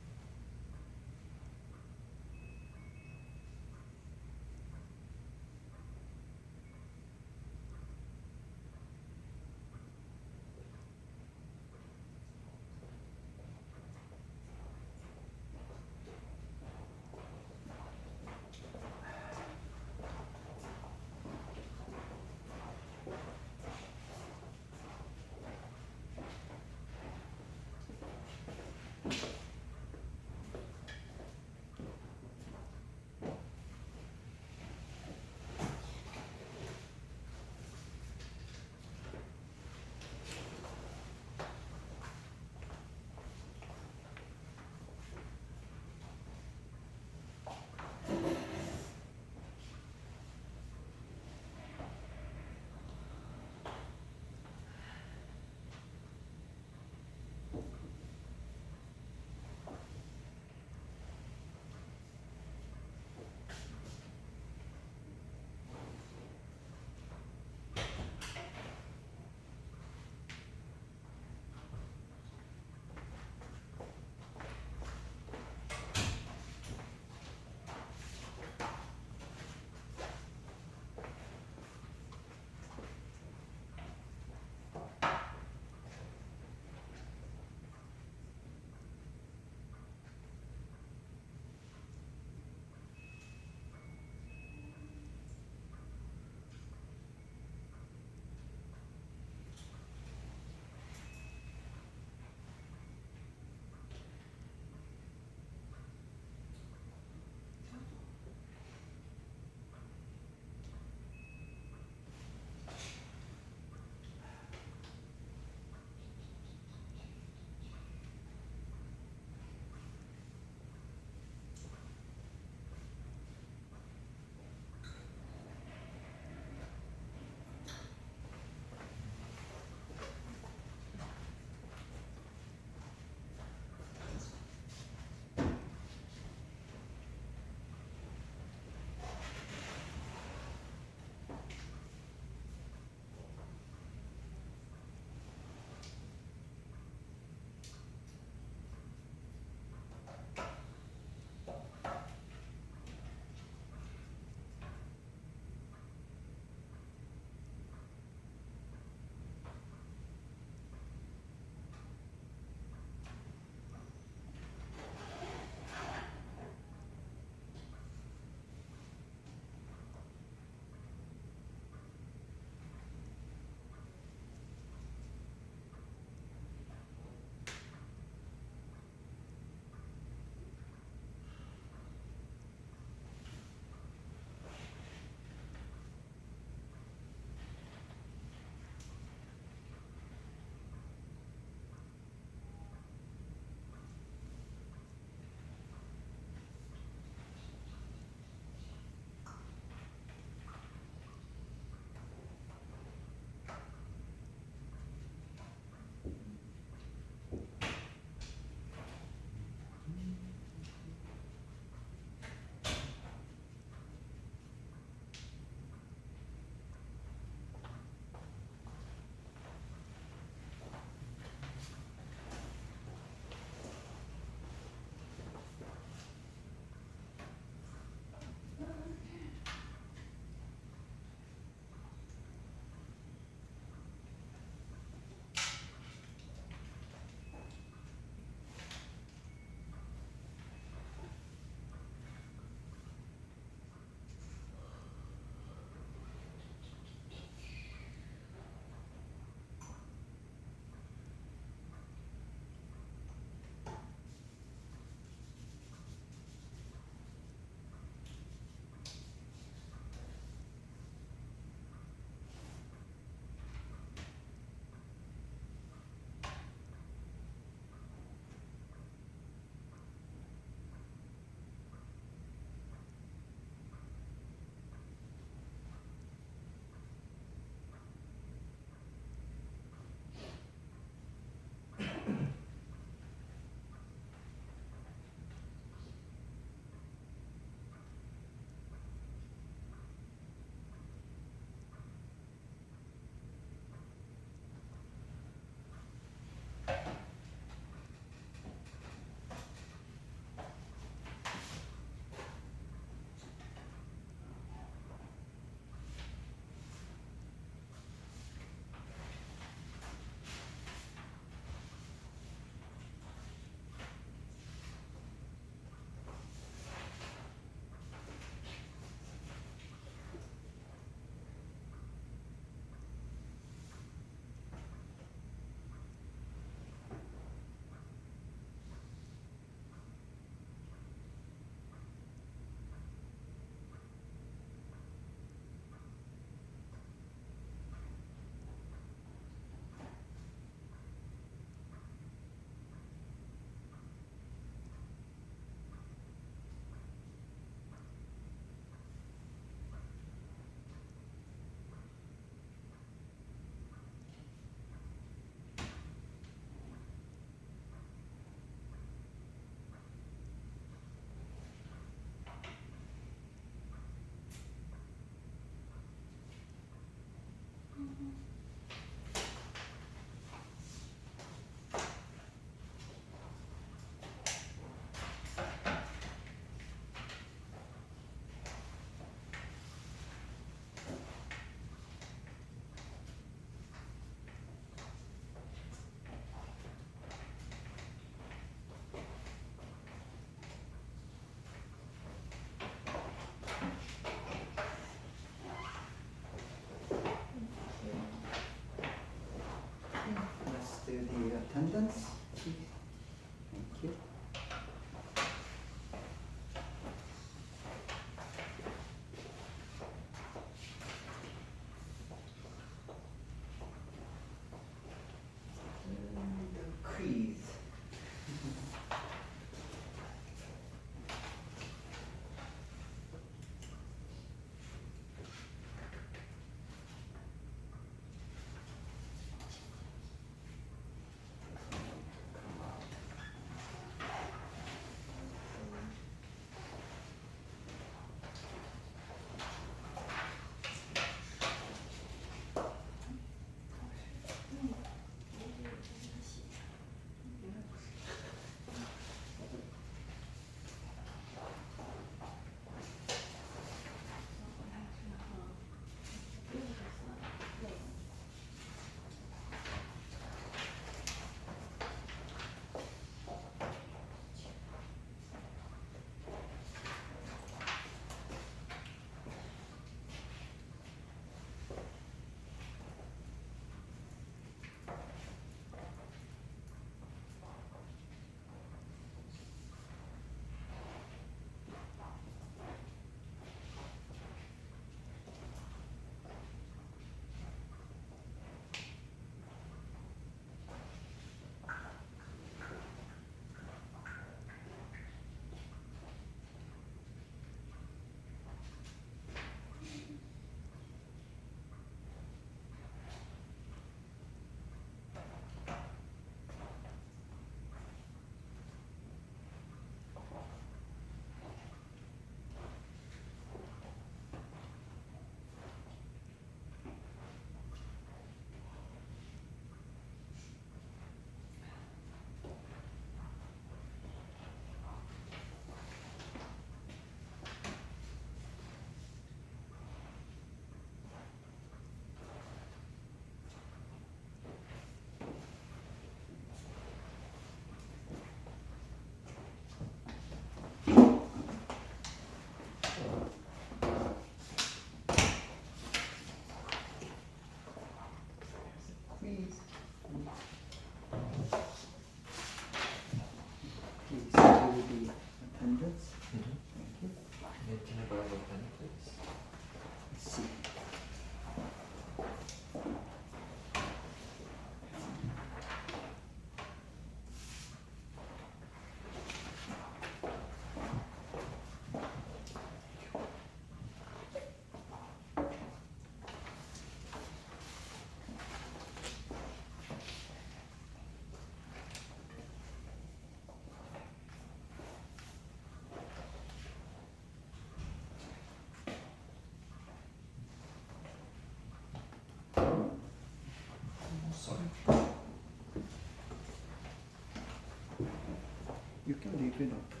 You can leave it up.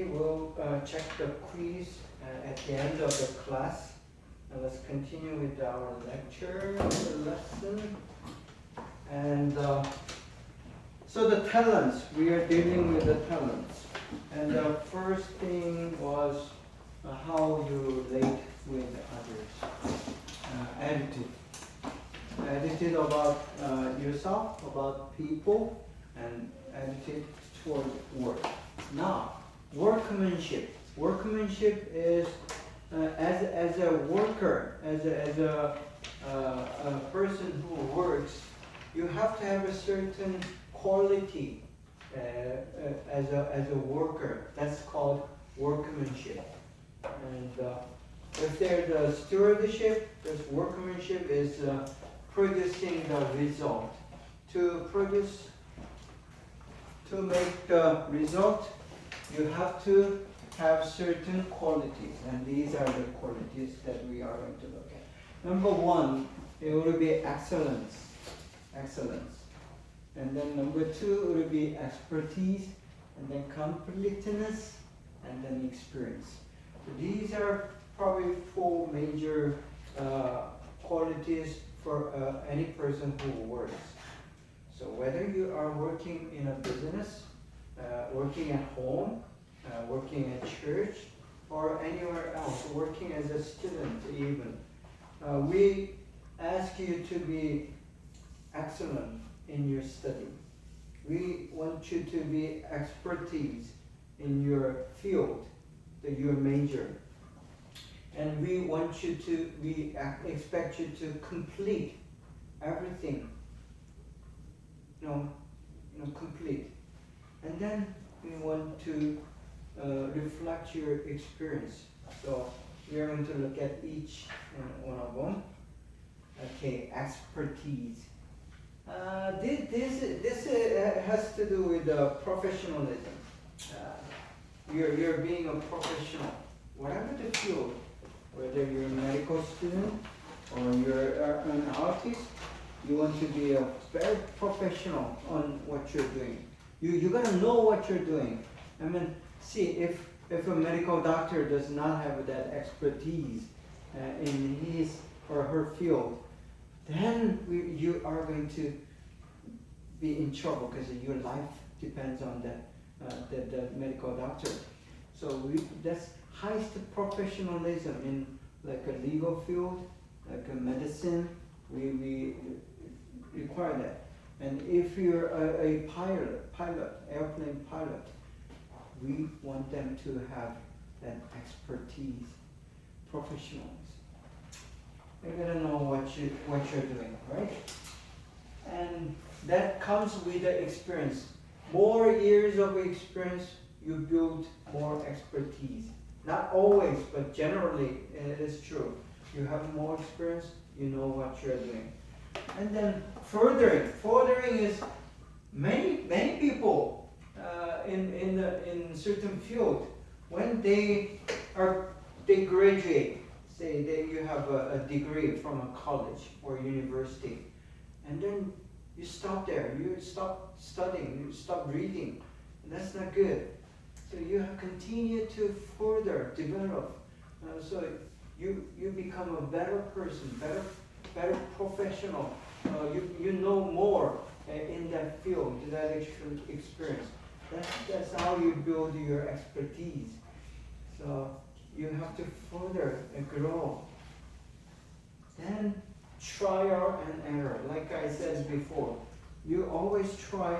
Okay, we'll check the quiz at the end of the class. Now let's continue with our lecture, the lesson. And so the talents, we are dealing with the talents. And the first thing was how you relate with others. Attitude. Attitude about yourself, about people, and attitude toward work. Now, workmanship. Workmanship is as a worker, as a person who works, you have to have a certain quality as a worker. That's called workmanship. And if there's a stewardship, this workmanship is producing the result. To make the result, you have to have certain qualities, and these are the qualities that we are going to look at. Number one, it will be excellence. Excellence. And then number two will be expertise, and then completeness, and then experience. So these are probably four major qualities for any person who works. So whether you are working in a business, working at home, working at church, or anywhere else, working as a student even, we ask you to be excellent in your study. We want you to be expertise in your field, your major. And we expect you to complete everything. Complete. And then we want to reflect your experience. So we are going to look at each one of them. Okay, expertise. This has to do with professionalism. You're being a professional, whatever the field, whether you're a medical student or you're an artist. You want to be a very professional on what you're doing. You're gonna know what you're doing. I mean, see, if a medical doctor does not have that expertise in his or her field, then you are going to be in trouble because your life depends on the medical doctor. So that's highest professionalism in like a legal field, like a medicine. We require that. And if you're a pilot, airplane pilot, we want them to have that expertise, professionalism. They're gonna know what you're doing, right? And that comes with the experience. More years of experience, you build more expertise. Not always, but generally it is true. You have more experience, you know what you're doing. And then furthering. Furthering is many people in certain field, when they graduate, say you have a degree from a college or university, and then you stop there, you stop studying, you stop reading, and that's not good. So you continue to further develop, so you become a better person, better professional. You know more in that field, that experience. That's how you build your expertise. So you have to further grow. Then trial and error. Like I said before, you always try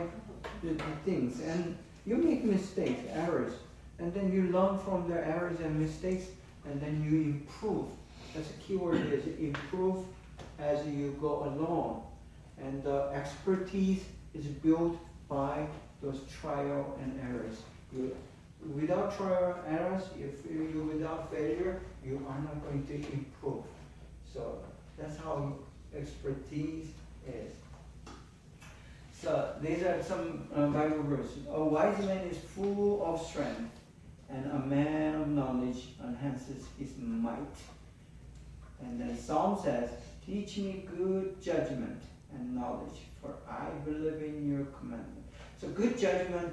the things and you make mistakes, errors, and then you learn from the errors and mistakes, and then you improve. That's a key word, is improve as you go along. And the expertise is built by those trial and errors. Without trial and errors, if you without failure, you are not going to improve. So that's how expertise is. So these are some Bible verses. A wise man is full of strength, and a man of knowledge enhances his might. And then Psalm says, teach me good judgment and knowledge, for I believe in your commandment. So good judgment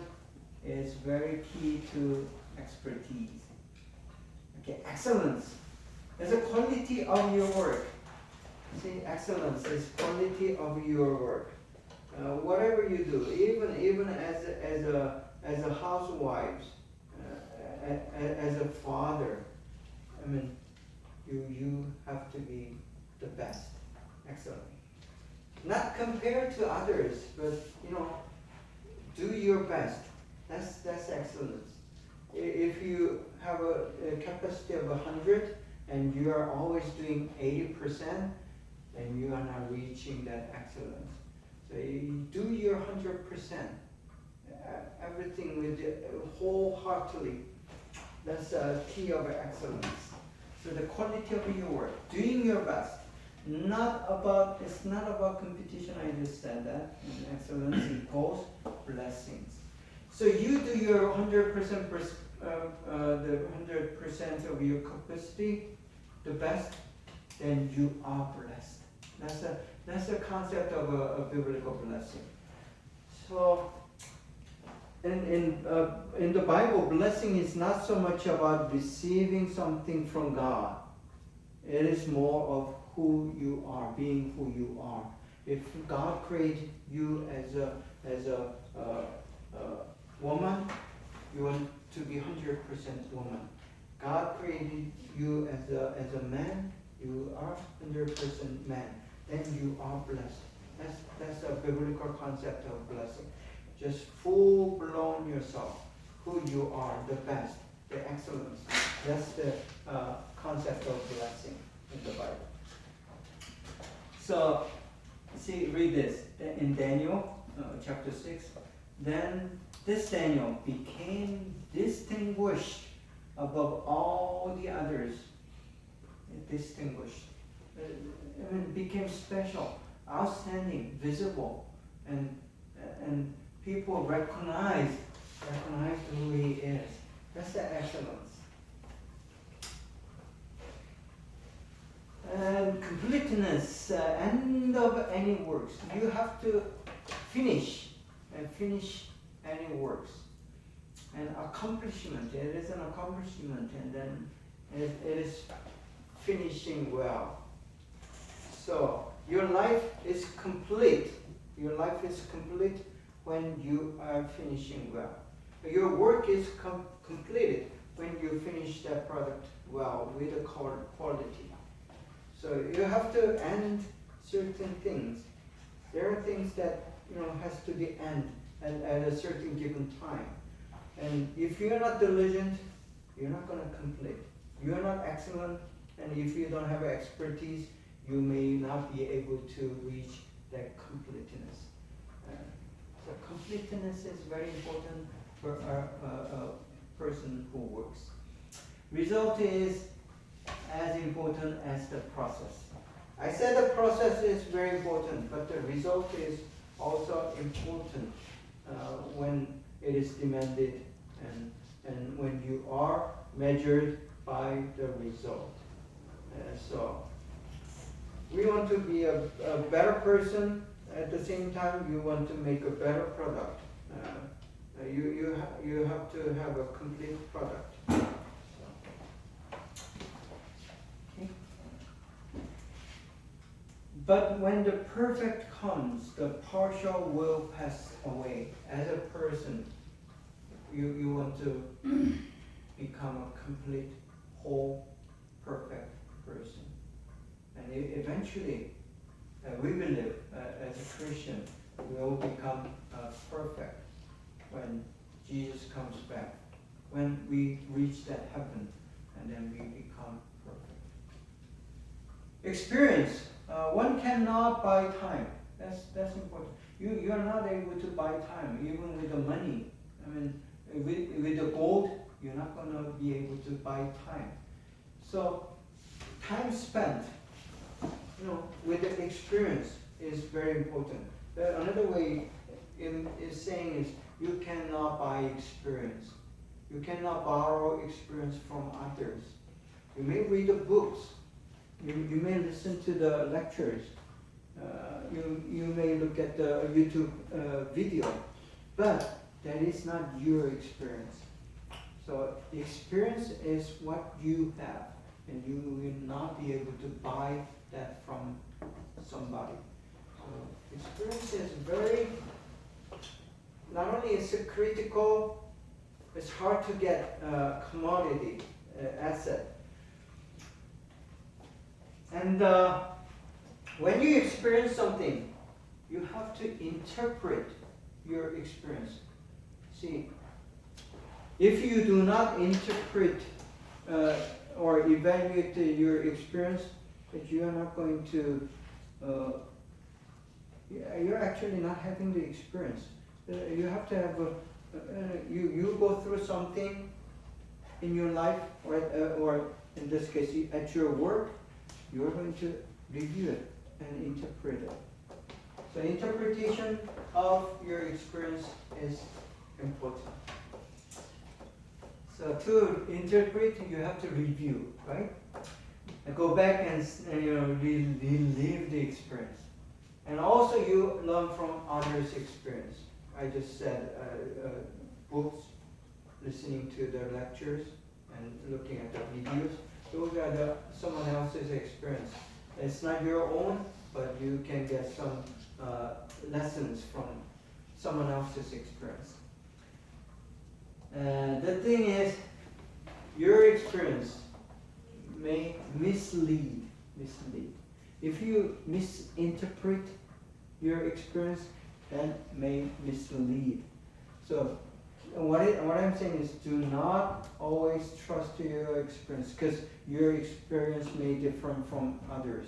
is very key to expertise. Okay, excellence is the quality of your work. See, excellence is quality of your work. Whatever you do, even as a housewife, as a father, I mean, you have to be the best, excellent. Not compared to others, but do your best. That's excellence. If you have a capacity of 100 and you are always doing 80%, then you are not reaching that excellence. So you do your 100%, everything with wholeheartedly. That's a key of excellence. So the quality of your work, doing your best. It's not about competition. I just said that. And excellence equals blessings. So you do your 100%, the 100% of your capacity, the best, then you are blessed. That's the concept of a biblical blessing. So, in the Bible, blessing is not so much about receiving something from God. It is more of who you are, being who you are. If God created you as a woman, you want to be 100% woman. God created you as a man, you are 100% man. Then you are blessed. That's a biblical concept of blessing. Just full-blown yourself, who you are, the best, the excellence. That's the concept of blessing in the Bible. So, read this in Daniel chapter 6. Then this Daniel became distinguished above all the others. Distinguished. Became special, outstanding, visible, and people recognized who he is. That's the excellence. And completeness, end of any works. You have to finish any works. And accomplishment, it is an accomplishment, and then it is finishing well. So your life is complete. Your life is complete when you are finishing well. Your work is completed when you finish that product well with a quality. So you have to end certain things. There are things that has to be end at a certain given time. And if you're not diligent, you're not going to complete. You're not excellent, and if you don't have expertise, you may not be able to reach that completeness. So completeness is very important for a person who works. Result is as important as the process. I said the process is very important, but the result is also important when it is demanded and when you are measured by the result. So we want to be a better person. At the same time, you want to make a better product. You have to have a complete product. Okay. But when the perfect comes, the partial will pass away. As a person, you want to become a complete, whole, perfect person. And eventually, we believe as a Christian, we will become perfect when Jesus comes back, when we reach that heaven, and then we become perfect. Experience. One cannot buy time. That's important. You are not able to buy time, even with the money. I mean, with the gold, you're not going to be able to buy time. So, time spent, with the experience is very important. Another way is saying is you cannot buy experience. You cannot borrow experience from others. You may read the books. You may listen to the lectures. You may look at the YouTube video, but that is not your experience. So experience is what you have, and you will not be able to buy that from somebody. So experience is very, not only is it critical, it's hard to get commodity, asset. And when you experience something, you have to interpret your experience. See, if you do not interpret or evaluate your experience, that you are not going to, you're actually not having the experience. You have to have you go through something in your life, or in this case at your work, you're going to review it and interpret it. So interpretation of your experience is important. So to interpret, you have to review, right? And go back and relive the experience. And also you learn from others' experience. I just said books, listening to their lectures, and looking at the videos. Those are someone else's experience. It's not your own, but you can get some lessons from someone else's experience. The thing is, your experience may mislead. If you misinterpret your experience, then may mislead. So what I'm saying is, do not always trust your experience, because your experience may differ from others.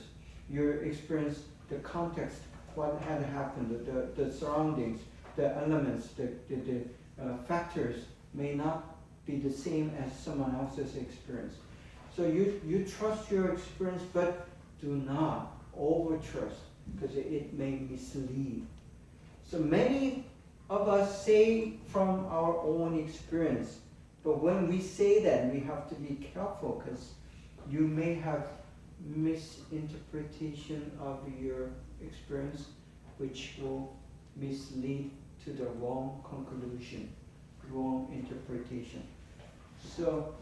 Your experience, the context, what had happened, the surroundings, the elements, the factors may not be the same as someone else's experience. So you trust your experience, but do not over-trust, because it may mislead. So many of us say from our own experience, but when we say that, we have to be careful, because you may have misinterpretation of your experience, which will mislead to the wrong conclusion, wrong interpretation. So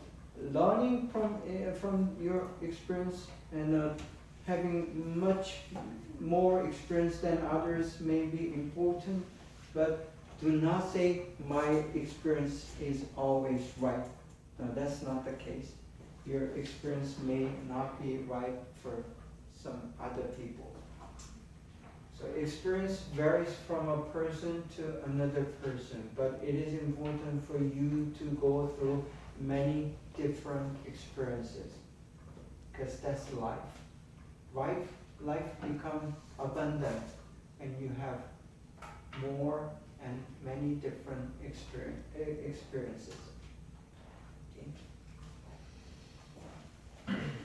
learning from your experience and having much more experience than others may be important, but do not say my experience is always right. No, that's not the case. Your experience may not be right for some other people. So experience varies from a person to another person, but it is important for you to go through many different experiences, because that's life. Life becomes abundant, and you have more and many different experiences. Okay.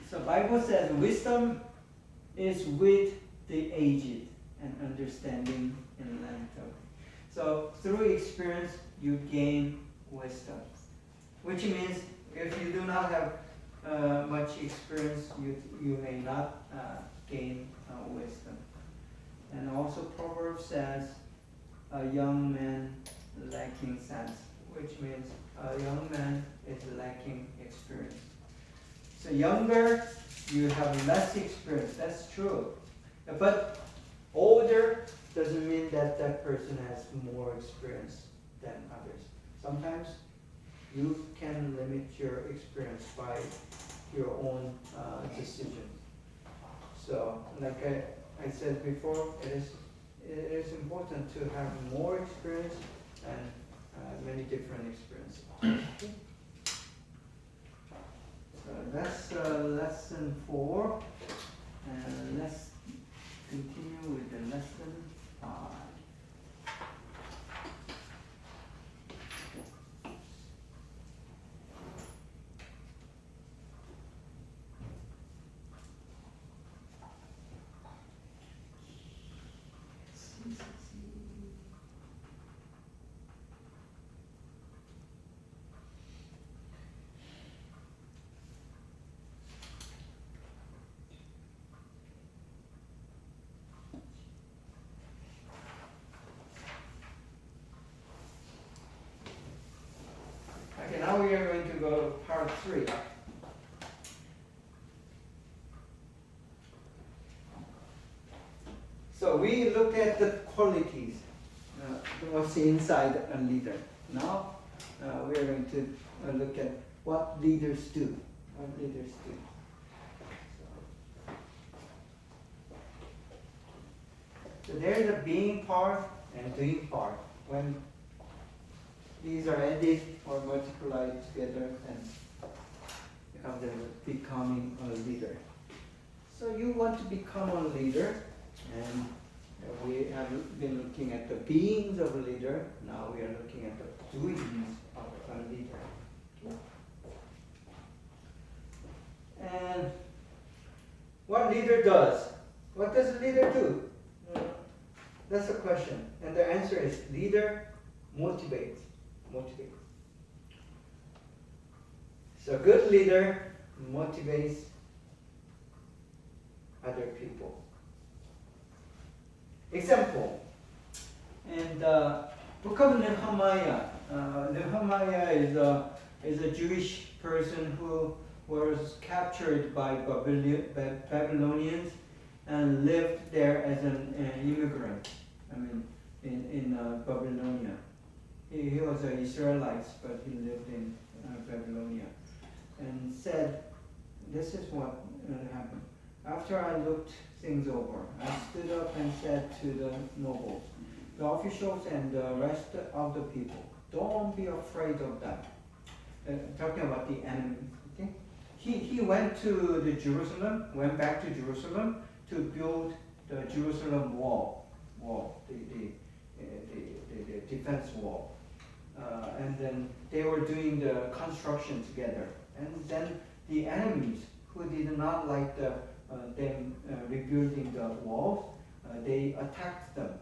So Bible says wisdom is with the aged, and understanding in length. So through experience you gain wisdom, which means if you do not have much experience, you may not gain wisdom. And also Proverbs says, a young man lacking sense, which means a young man is lacking experience. So younger, you have less experience, that's true. But older doesn't mean that that person has more experience than others. Sometimes you can limit your experience by your own decision. So like I said before, it is important to have more experience and many different experiences. So that's lesson 4, and let's continue with the lesson 5. 3. So we looked at the qualities, what's inside a leader. Now we are going to look at what leaders do. What leaders do. So there's a being part and doing part. When these are added or multiplied together, then you have the becoming a leader. So you want to become a leader, and we have been looking at the beings of a leader. Now we are looking at the doings of a leader. Okay. And what leader does? What does a leader do? That's the question. And the answer is leader motivates. Motivates. So a good leader motivates other people. Example. In the book of Nehemiah. Nehemiah is a Jewish person who was captured by Babylonians and lived there as an immigrant. I mean, in Babylonia. He was an Israelite, but he lived in Babylonia. And said, this is what happened. After I looked things over, I stood up and said to the nobles, the officials and the rest of the people, don't be afraid of them. Talking about the enemy. Okay? He went to went back to Jerusalem to build the Jerusalem wall, the defense wall. And then they were doing the construction together. And then the enemies who did not like them rebuilding the walls, they attacked them.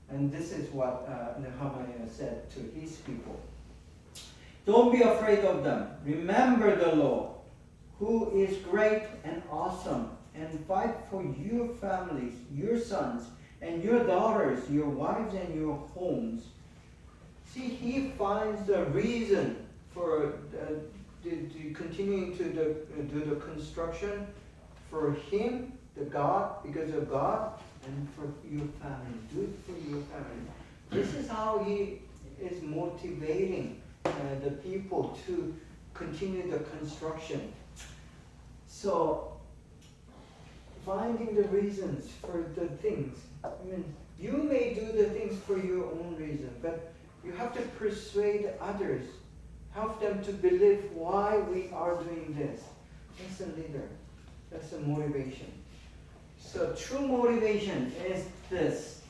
And this is what Nehemiah said to his people. Don't be afraid of them. Remember the Lord, who is great and awesome, and fight for your families, your sons, and your daughters, your wives, and your homes. See, he finds the reason for continuing to do the construction for him, the God, because of God, and for your family. Do it for your family. This is how he is motivating the people to continue the construction. So, finding the reasons for the things. I mean, you may do the things for your own reason, but you have to persuade others. Help them to believe why we are doing this. That's a leader. That's a motivation. So true motivation is this.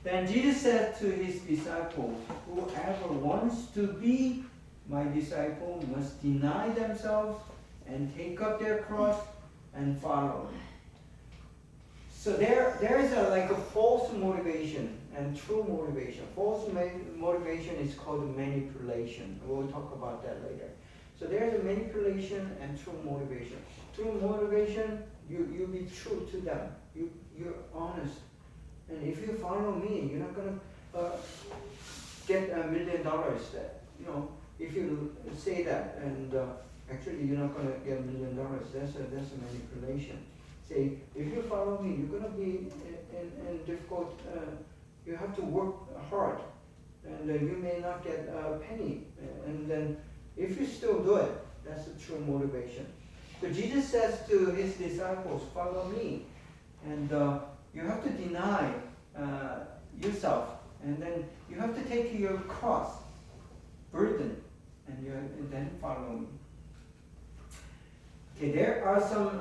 Then Jesus said to his disciples, whoever wants to be my disciple must deny themselves and take up their cross and follow me. So there is a false motivation and true motivation. False motivation is called manipulation. We'll talk about that later. So there's a manipulation and true motivation. True motivation, you be true to them. You're honest. And if you follow me, you're not going to get $1 million. If you say that, and actually you're not going to get $1 million. That's a manipulation. Say, if you follow me, you're going to be in difficult. You have to work hard, and you may not get a penny. And then, if you still do it, that's the true motivation. So Jesus says to his disciples, "Follow me," and you have to deny yourself, and then you have to take your cross, burden, and then follow me. Okay, there are some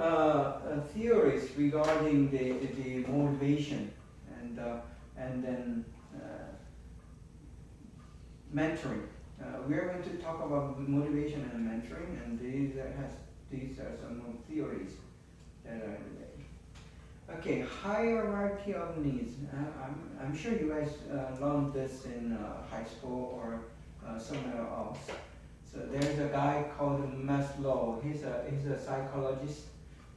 theories regarding the motivation and then mentoring. We are going to talk about motivation and mentoring, and these are some theories that are there. Okay, hierarchy of needs. I'm sure you guys learned this in high school or somewhere else. So there's a guy called Maslow. He's a psychologist,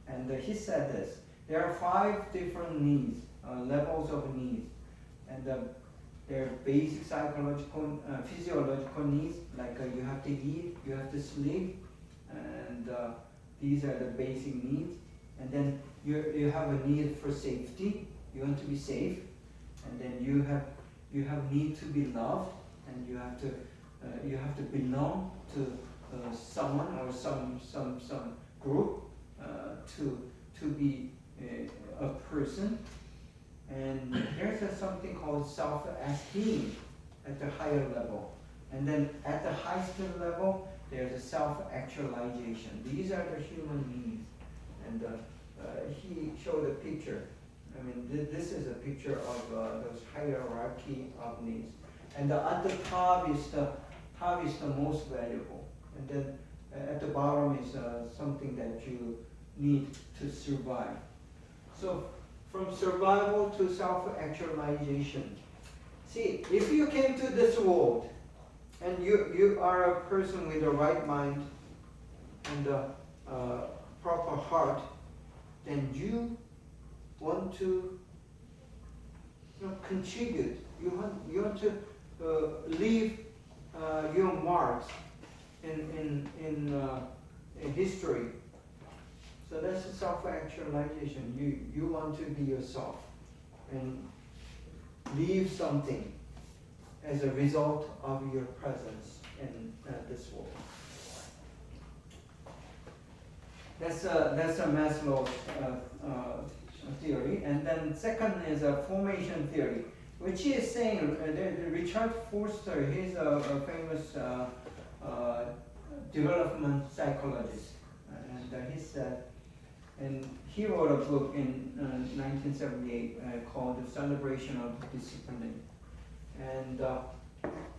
and he said this: there are 5 different needs, levels of needs, and there are basic psychological, physiological needs, like you have to eat, you have to sleep, and these are the basic needs. And then you have a need for safety. You want to be safe, and then you have need to be loved, and you have to belong to someone or some group to be a person. And there's something called self-esteem at the higher level. And then at the highest level, there's a self-actualization. These are the human needs. And he showed a picture. I mean, this is a picture of those hierarchy of needs. And at the top is the most valuable. And then at the bottom is something that you need to survive. So from survival to self-actualization. See, if you came to this world and you are a person with the right mind and a proper heart, then you want to contribute. You want to leave your marks in history. So that's self-actualization. You want to be yourself and leave something as a result of your presence in this world. That's a Maslow's theory. And then second is a formation theory, which is saying Richard Forster, he's a famous development psychologist, and he said, and he wrote a book in 1978 called The Celebration of Discipline. And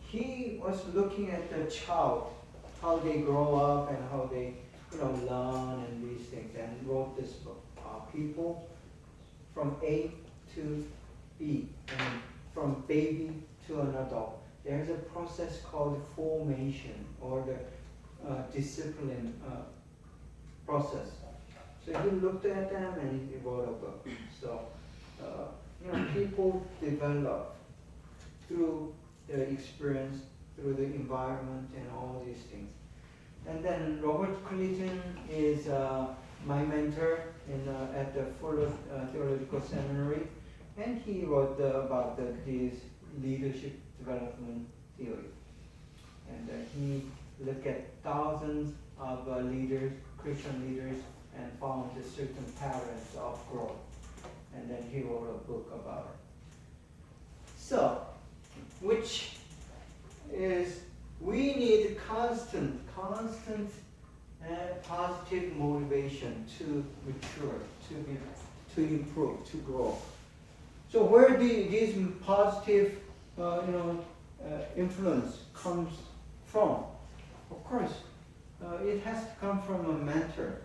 he was looking at the child, how they grow up and how they learn and these things, and wrote this book. People from A to B, and from baby to an adult. There's a process called formation, or the discipline process. So he looked at them and he wrote a book. So people develop through their experience, through the environment, and all these things. And then Robert Clayton is my mentor at the Fuller Theological Seminary, and he wrote about this leadership development theory. And he looked at thousands of leaders, Christian leaders, and found certain patterns of growth. And then he wrote a book about it. So, which is, we need constant positive motivation to mature, to improve, to grow. So where these positive influence comes from? Of course, it has to come from a mentor.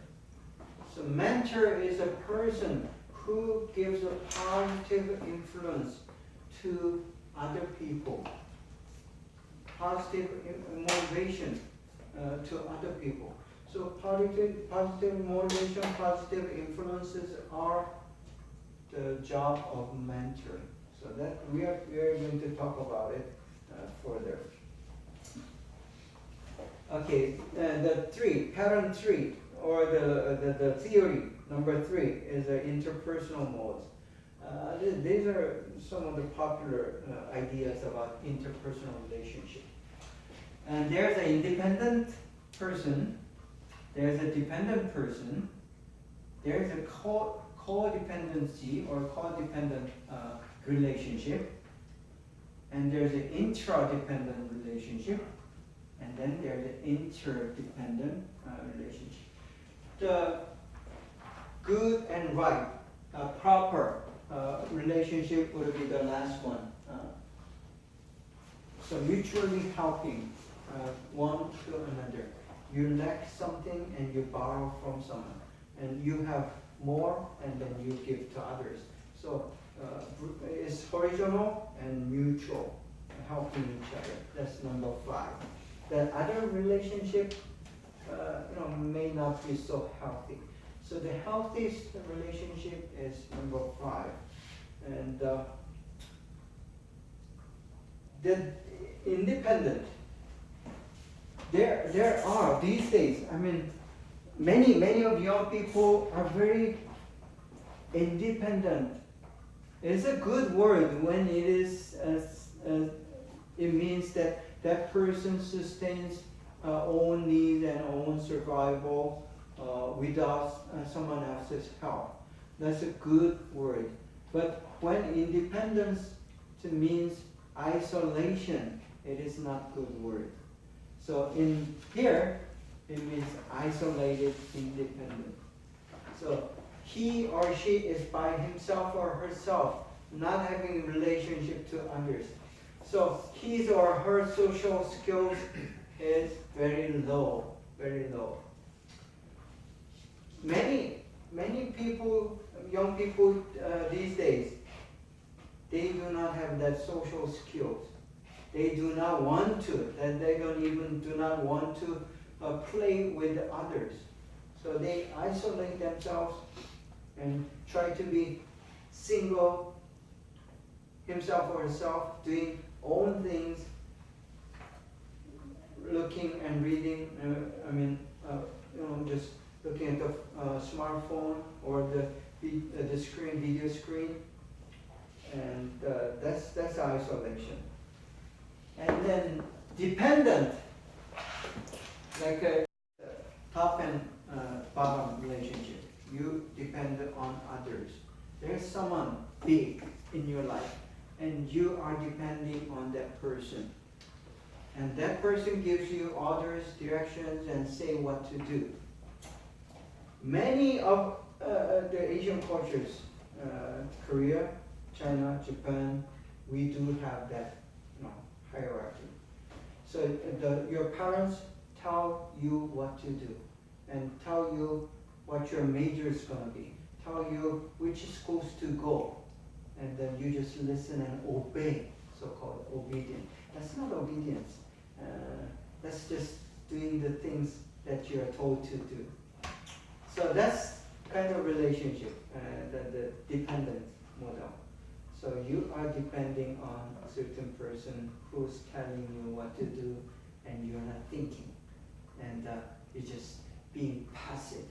So mentor is a person who gives a positive influence to other people, positive motivation to other people. So positive motivation, positive influences are the job of mentoring. So that we are going to talk about it further. Okay, pattern three, or the theory number 3 is interpersonal modes. These are some of the popular ideas about interpersonal relationship. And there's an independent person, there's a dependent person, there's a codependency or codependent relationship, and there's an intradependent relationship, and then there's an interdependent relationship. The good and right, proper relationship would be the last one. So mutually helping one to another. You lack something and you borrow from someone, and you have more and then you give to others. So it's horizontal and mutual, helping each other. That's number 5. The other relationship may not be so healthy. So the healthiest relationship is number 5. And the independent, there are these days, many of young people are very independent. It's a good word when it is, it means that that person sustains own needs and own survival without someone else's help. That's a good word. But when independence means isolation, it is not good word. So in here, it means isolated, independent. So he or she is by himself or herself, not having a relationship to others. So his or her social skills is very low, very low. Many people, young people these days, they do not have that social skills. They do not want to, and they do not want to play with others. So they isolate themselves and try to be single, himself or herself, doing own things, looking and reading, just looking at the smartphone or the screen, video screen, and that's isolation. And then dependent, like a top and bottom relationship. You depend on others. There's someone big in your life, and you are depending on that person. And that person gives you orders, directions, and say what to do. Many of the Asian cultures, Korea, China, Japan, we do have that hierarchy. So your parents tell you what to do, and tell you what your major is going to be, tell you which schools to go, and then you just listen and obey, so-called obedience. That's not obedience. That's just doing the things that you are told to do. So that's kind of relationship, the dependent model. So you are depending on a certain person who's telling you what to do, and you're not thinking, and you're just being passive.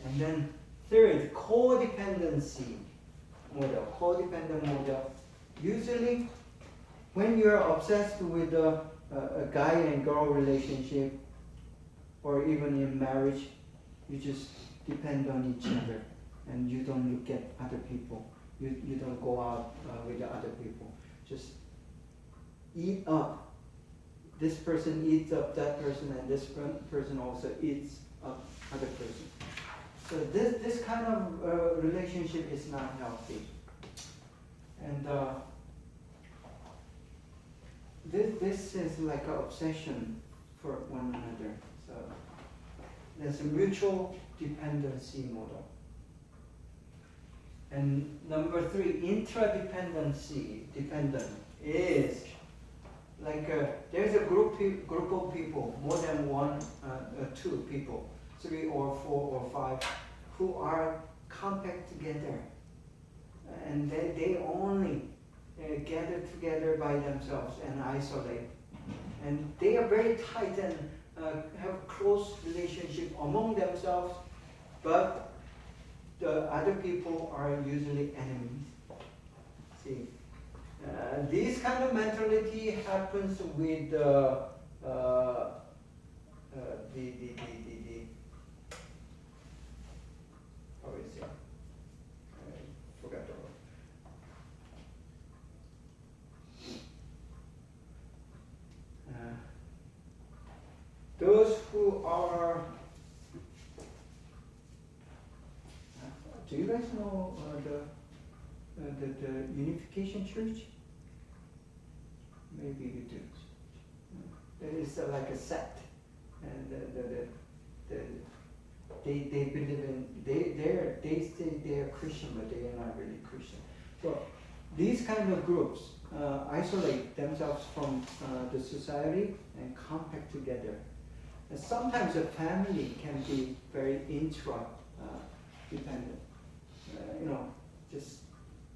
And then third, codependency model. Codependent model. Usually, when you're obsessed with a guy and girl relationship, or even in marriage, you just depend on each other, and you don't look at other people. You don't go out with the other people. Just eat up. This person eats up that person, and this person also eats up other person. So this kind of relationship is not healthy. And this is like an obsession for one another. So there's a mutual dependency model. And number three, intradependency dependent is like there's a group of people, more than one, two people, 3 or 4 or 5, who are compact together, and they only gather together by themselves and isolate, and they are very tight and have close relationship among themselves, but the other people are usually enemies. See, this kind of mentality happens with how is it? I forgot the word. Those who are. Do you guys know the Unification Church? Maybe you do. There is like a sect, and they believe in they say they are Christian, but they are not really Christian. So these kind of groups isolate themselves from the society and compact together. And sometimes a family can be very dependent. Just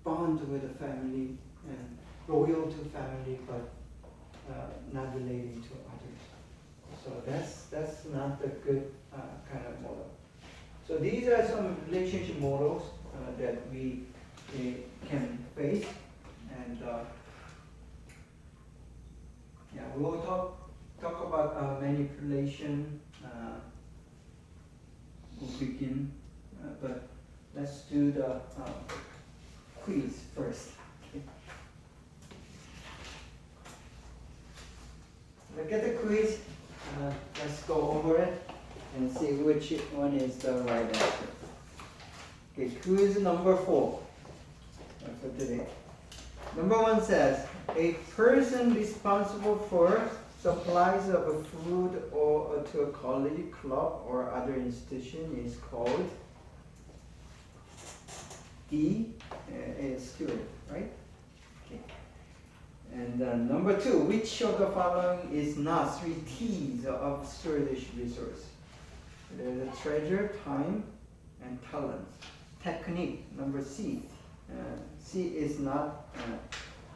bond with the family and loyal to family, but not relating to others. So that's not a good kind of model. So these are some relationship models that we can face, and yeah, we will talk about manipulation. We'll begin, but let's do the quiz first. Okay. Look at the quiz. Let's go over it and see which one is the right answer. Okay, quiz number 4 for today. Number 1 says, a person responsible for supplies of food or to a college, club, or other institution is called a steward, right? Okay. And number 2, which of the following is not 3 T's of stewardship resource? There's a treasure, time, and talent. Technique, number C. C is not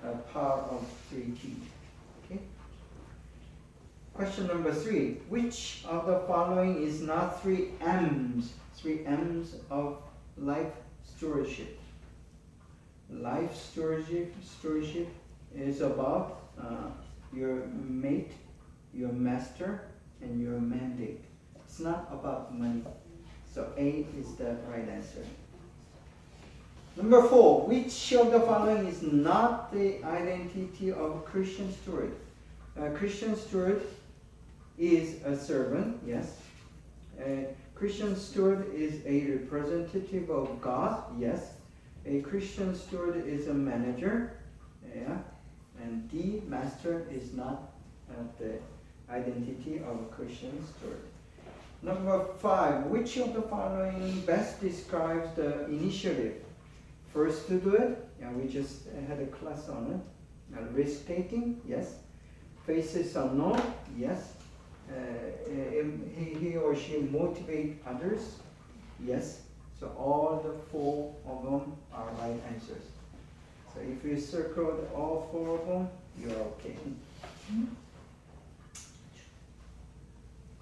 a part of 3 T's. Okay. Question number 3, which of the following is not 3 M's? 3 M's of life stewardship. Life stewardship is about your mate, your master, and your mandate. It's not about money. So A is the right answer. Number 4, which of the following is not the identity of Christian steward? Christian steward is a servant, yes. A Christian steward is a representative of God, yes. A Christian steward is a manager, yeah. And D, master, is not the identity of a Christian steward. Number 5, which of the following best describes the initiative? First to do it, yeah, we just had a class on it. Risk taking, yes. Faces unknown, yes. He or she motivate others, yes. So all the 4 of them are right answers. So if you circled all 4 of them, you're okay.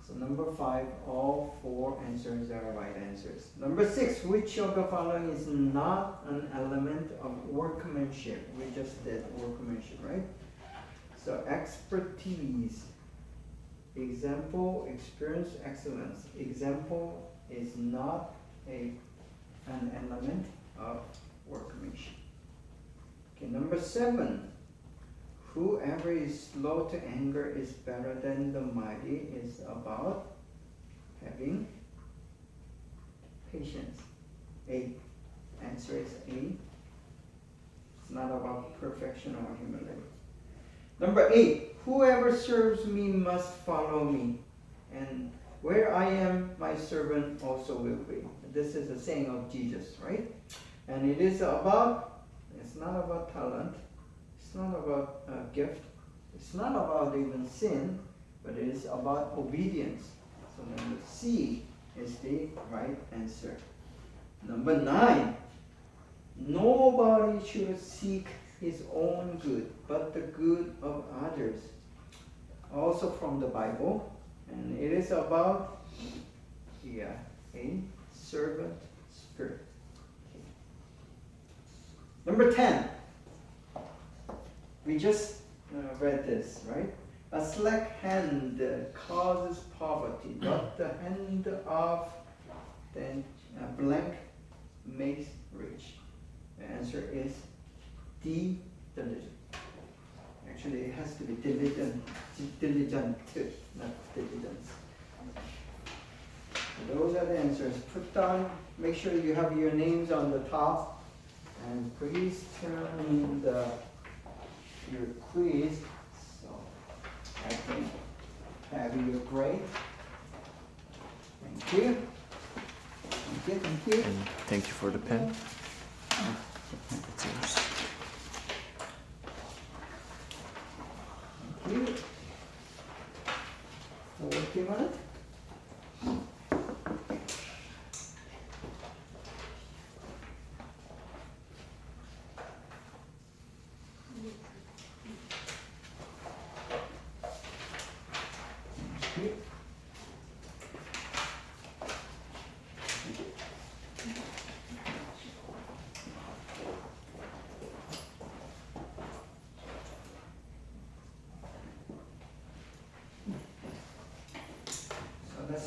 So number 5, all 4 answers are right answers. Number 6, which of the following is not an element of workmanship? We just did workmanship, right? So expertise, example, experience, excellence. Example is not an element of workmanship. Okay, number 7. Whoever is slow to anger is better than the mighty is about having patience. A. Answer is A. It's not about perfection or humility. Number 8. Whoever serves me must follow me, and where I am, my servant also will be. This is a saying of Jesus, right? And it is about, it's not about talent. It's not about gift. It's not about even sin, but it is about obedience. So number C is the right answer. Number 9, nobody should seek his own good, but the good of others. Also from the Bible, and it is about a servant spirit. Okay. Number 10. We just read this, right? A slack hand causes poverty, but the hand of the blank makes rich. The answer is D, diligent. Actually, it has to be diligent, not diligence. So those are the answers. Put down, make sure you have your names on the top, and please turn your quiz so I can have your grade. Thank you. Thank you. And thank you for the pen. It's yours. Thank you. 40 minutes. Thank you.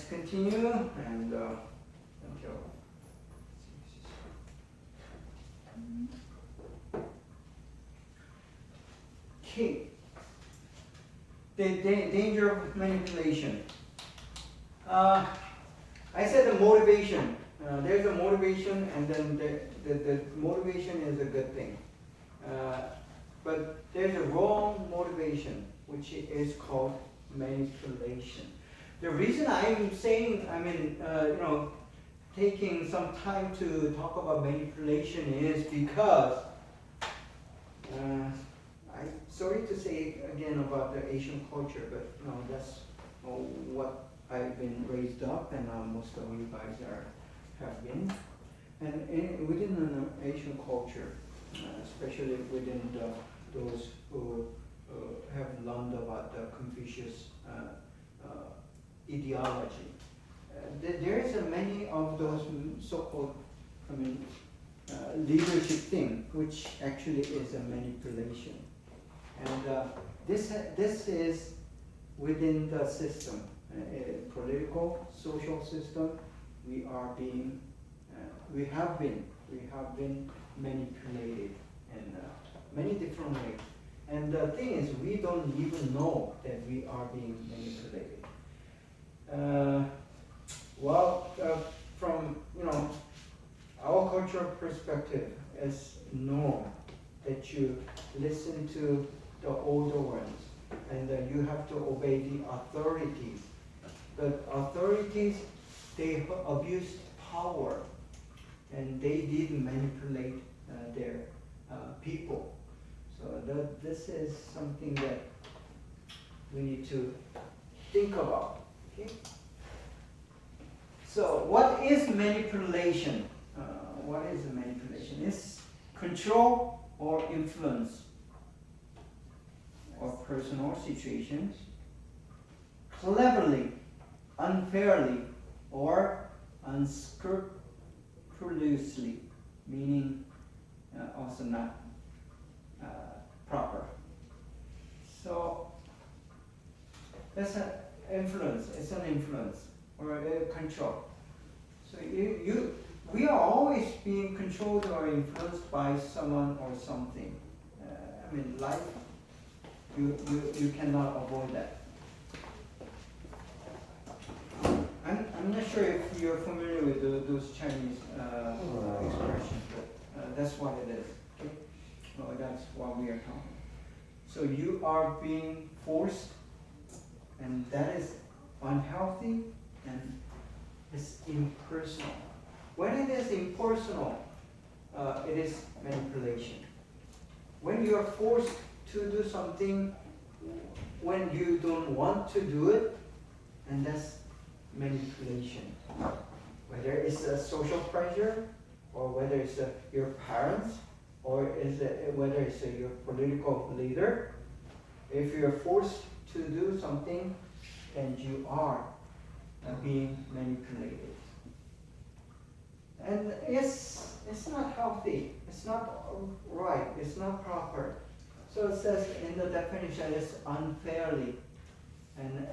let's continue and until. Okay. The danger of manipulation. I said the motivation. There's a motivation, and then the motivation is a good thing. But there's a wrong motivation, which is called manipulation. The reason I'm saying, taking some time to talk about manipulation is because, I'm sorry to say again about the Asian culture, but that's what I've been raised up, and most of you guys have been. And within an Asian culture, especially within those who have learned about the Confucius ideology, there is many of those so-called, leadership thing, which actually is a manipulation, and this is within the system, political, social system. We have been manipulated in many different ways. And the thing is, we don't even know that we are being manipulated. From our cultural perspective, it's normal that you listen to the older ones, and you have to obey the authorities. But authorities, they abused power, and they did manipulate their people. So this is something that we need to think about. Okay? So what is manipulation? What is manipulation? It's control or influence of personal situations, cleverly, unfairly, or unscrupulously, meaning also not proper. So that's an influence. It's an influence or a control. So we are always being controlled or influenced by someone or something. Life, you cannot avoid that. I'm not sure if you're familiar with those Chinese expressions, but that's what it is. Okay? Well, that's what we are talking. So you are being forced, and that is unhealthy, and it's impersonal. When it is impersonal, it is manipulation. When you are forced to do something when you don't want to do it, and that's manipulation. Whether it's a social pressure, or whether it's your parents, or whether it's your political leader, if you're forced to do something, then you are being manipulated. And it's not healthy, it's not right, it's not proper. So it says in the definition, it's unfairly. And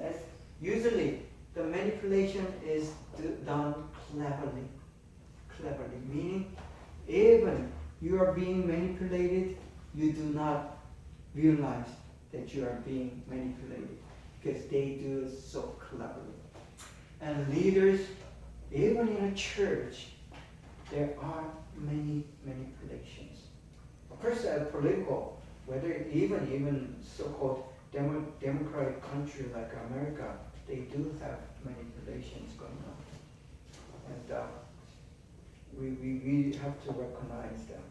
usually the manipulation is done cleverly. Cleverly, meaning even you are being manipulated, you do not realize that you are being manipulated, because they do it so cleverly. And leaders, even in a church, there are many manipulations. Of course, political, whether even so-called democratic country like America, they do have manipulations going on. And we have to recognize them.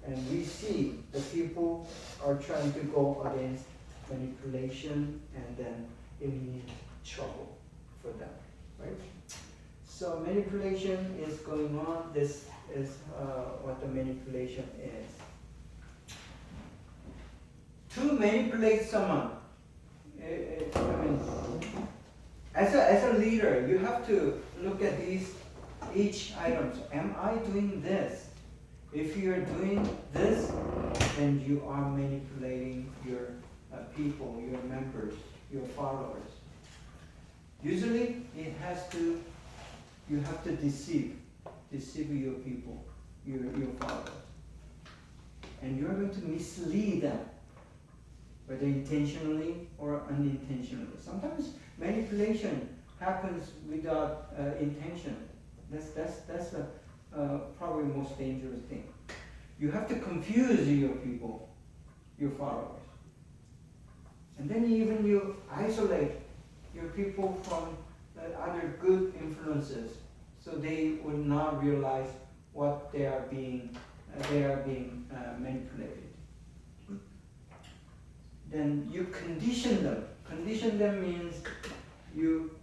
And we see the people are trying to go against manipulation, and then it means trouble for them, right? So manipulation is going on. This is what the manipulation is. To manipulate someone, as a leader, you have to look at each item. So, am I doing this? If you're doing this, then you are manipulating your people, your members, your followers. Usually it has to, you have to deceive your people, your followers. And you're going to mislead them, whether intentionally or unintentionally. Sometimes manipulation happens without intention. That's the probably most dangerous thing. You have to confuse your people, your followers. And then even you isolate your people from other good influences, so they would not realize what they are being manipulated. Then you condition them. Condition them means you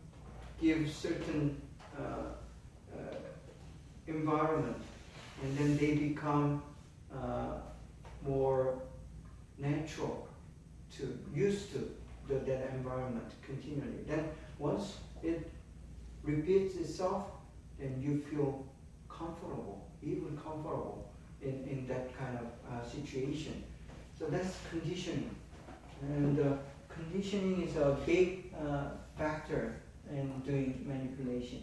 give certain environment, and then they become more natural to used to that environment continually. Then once it repeats itself, then you feel comfortable, even comfortable in that kind of situation. So that's conditioning. And conditioning is a big factor in doing manipulation.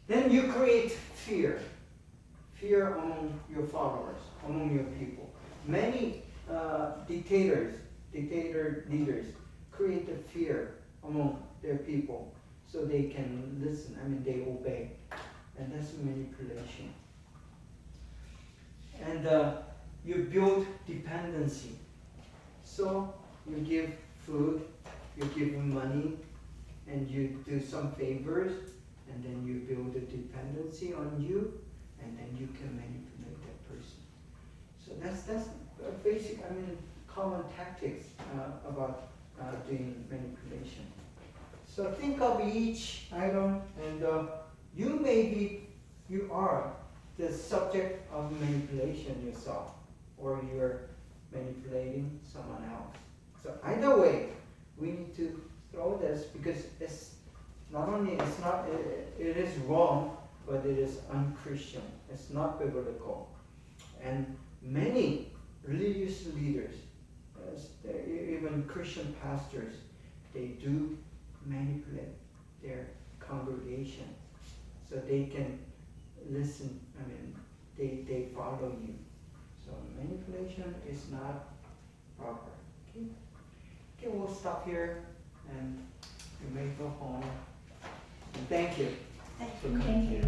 Then you create fear among your followers, among your people. Many dictator leaders create the fear among their people so they can listen, they obey. And that's manipulation. And you build dependency. So you give food, you give money, and you do some favors, and then you build a dependency on you, and then you can manipulate that person. So that's a basic, common tactics about doing manipulation. So think of each item, and you are the subject of manipulation yourself, or you're manipulating someone else. So either way, we need to throw this, because it's not only it is wrong, but it is unchristian. It's not biblical. And many religious leaders, even Christian pastors, they do manipulate their congregation so they can listen. They follow you. So manipulation is not proper. Okay, we'll stop here, and you may go home. And thank you. Thank you.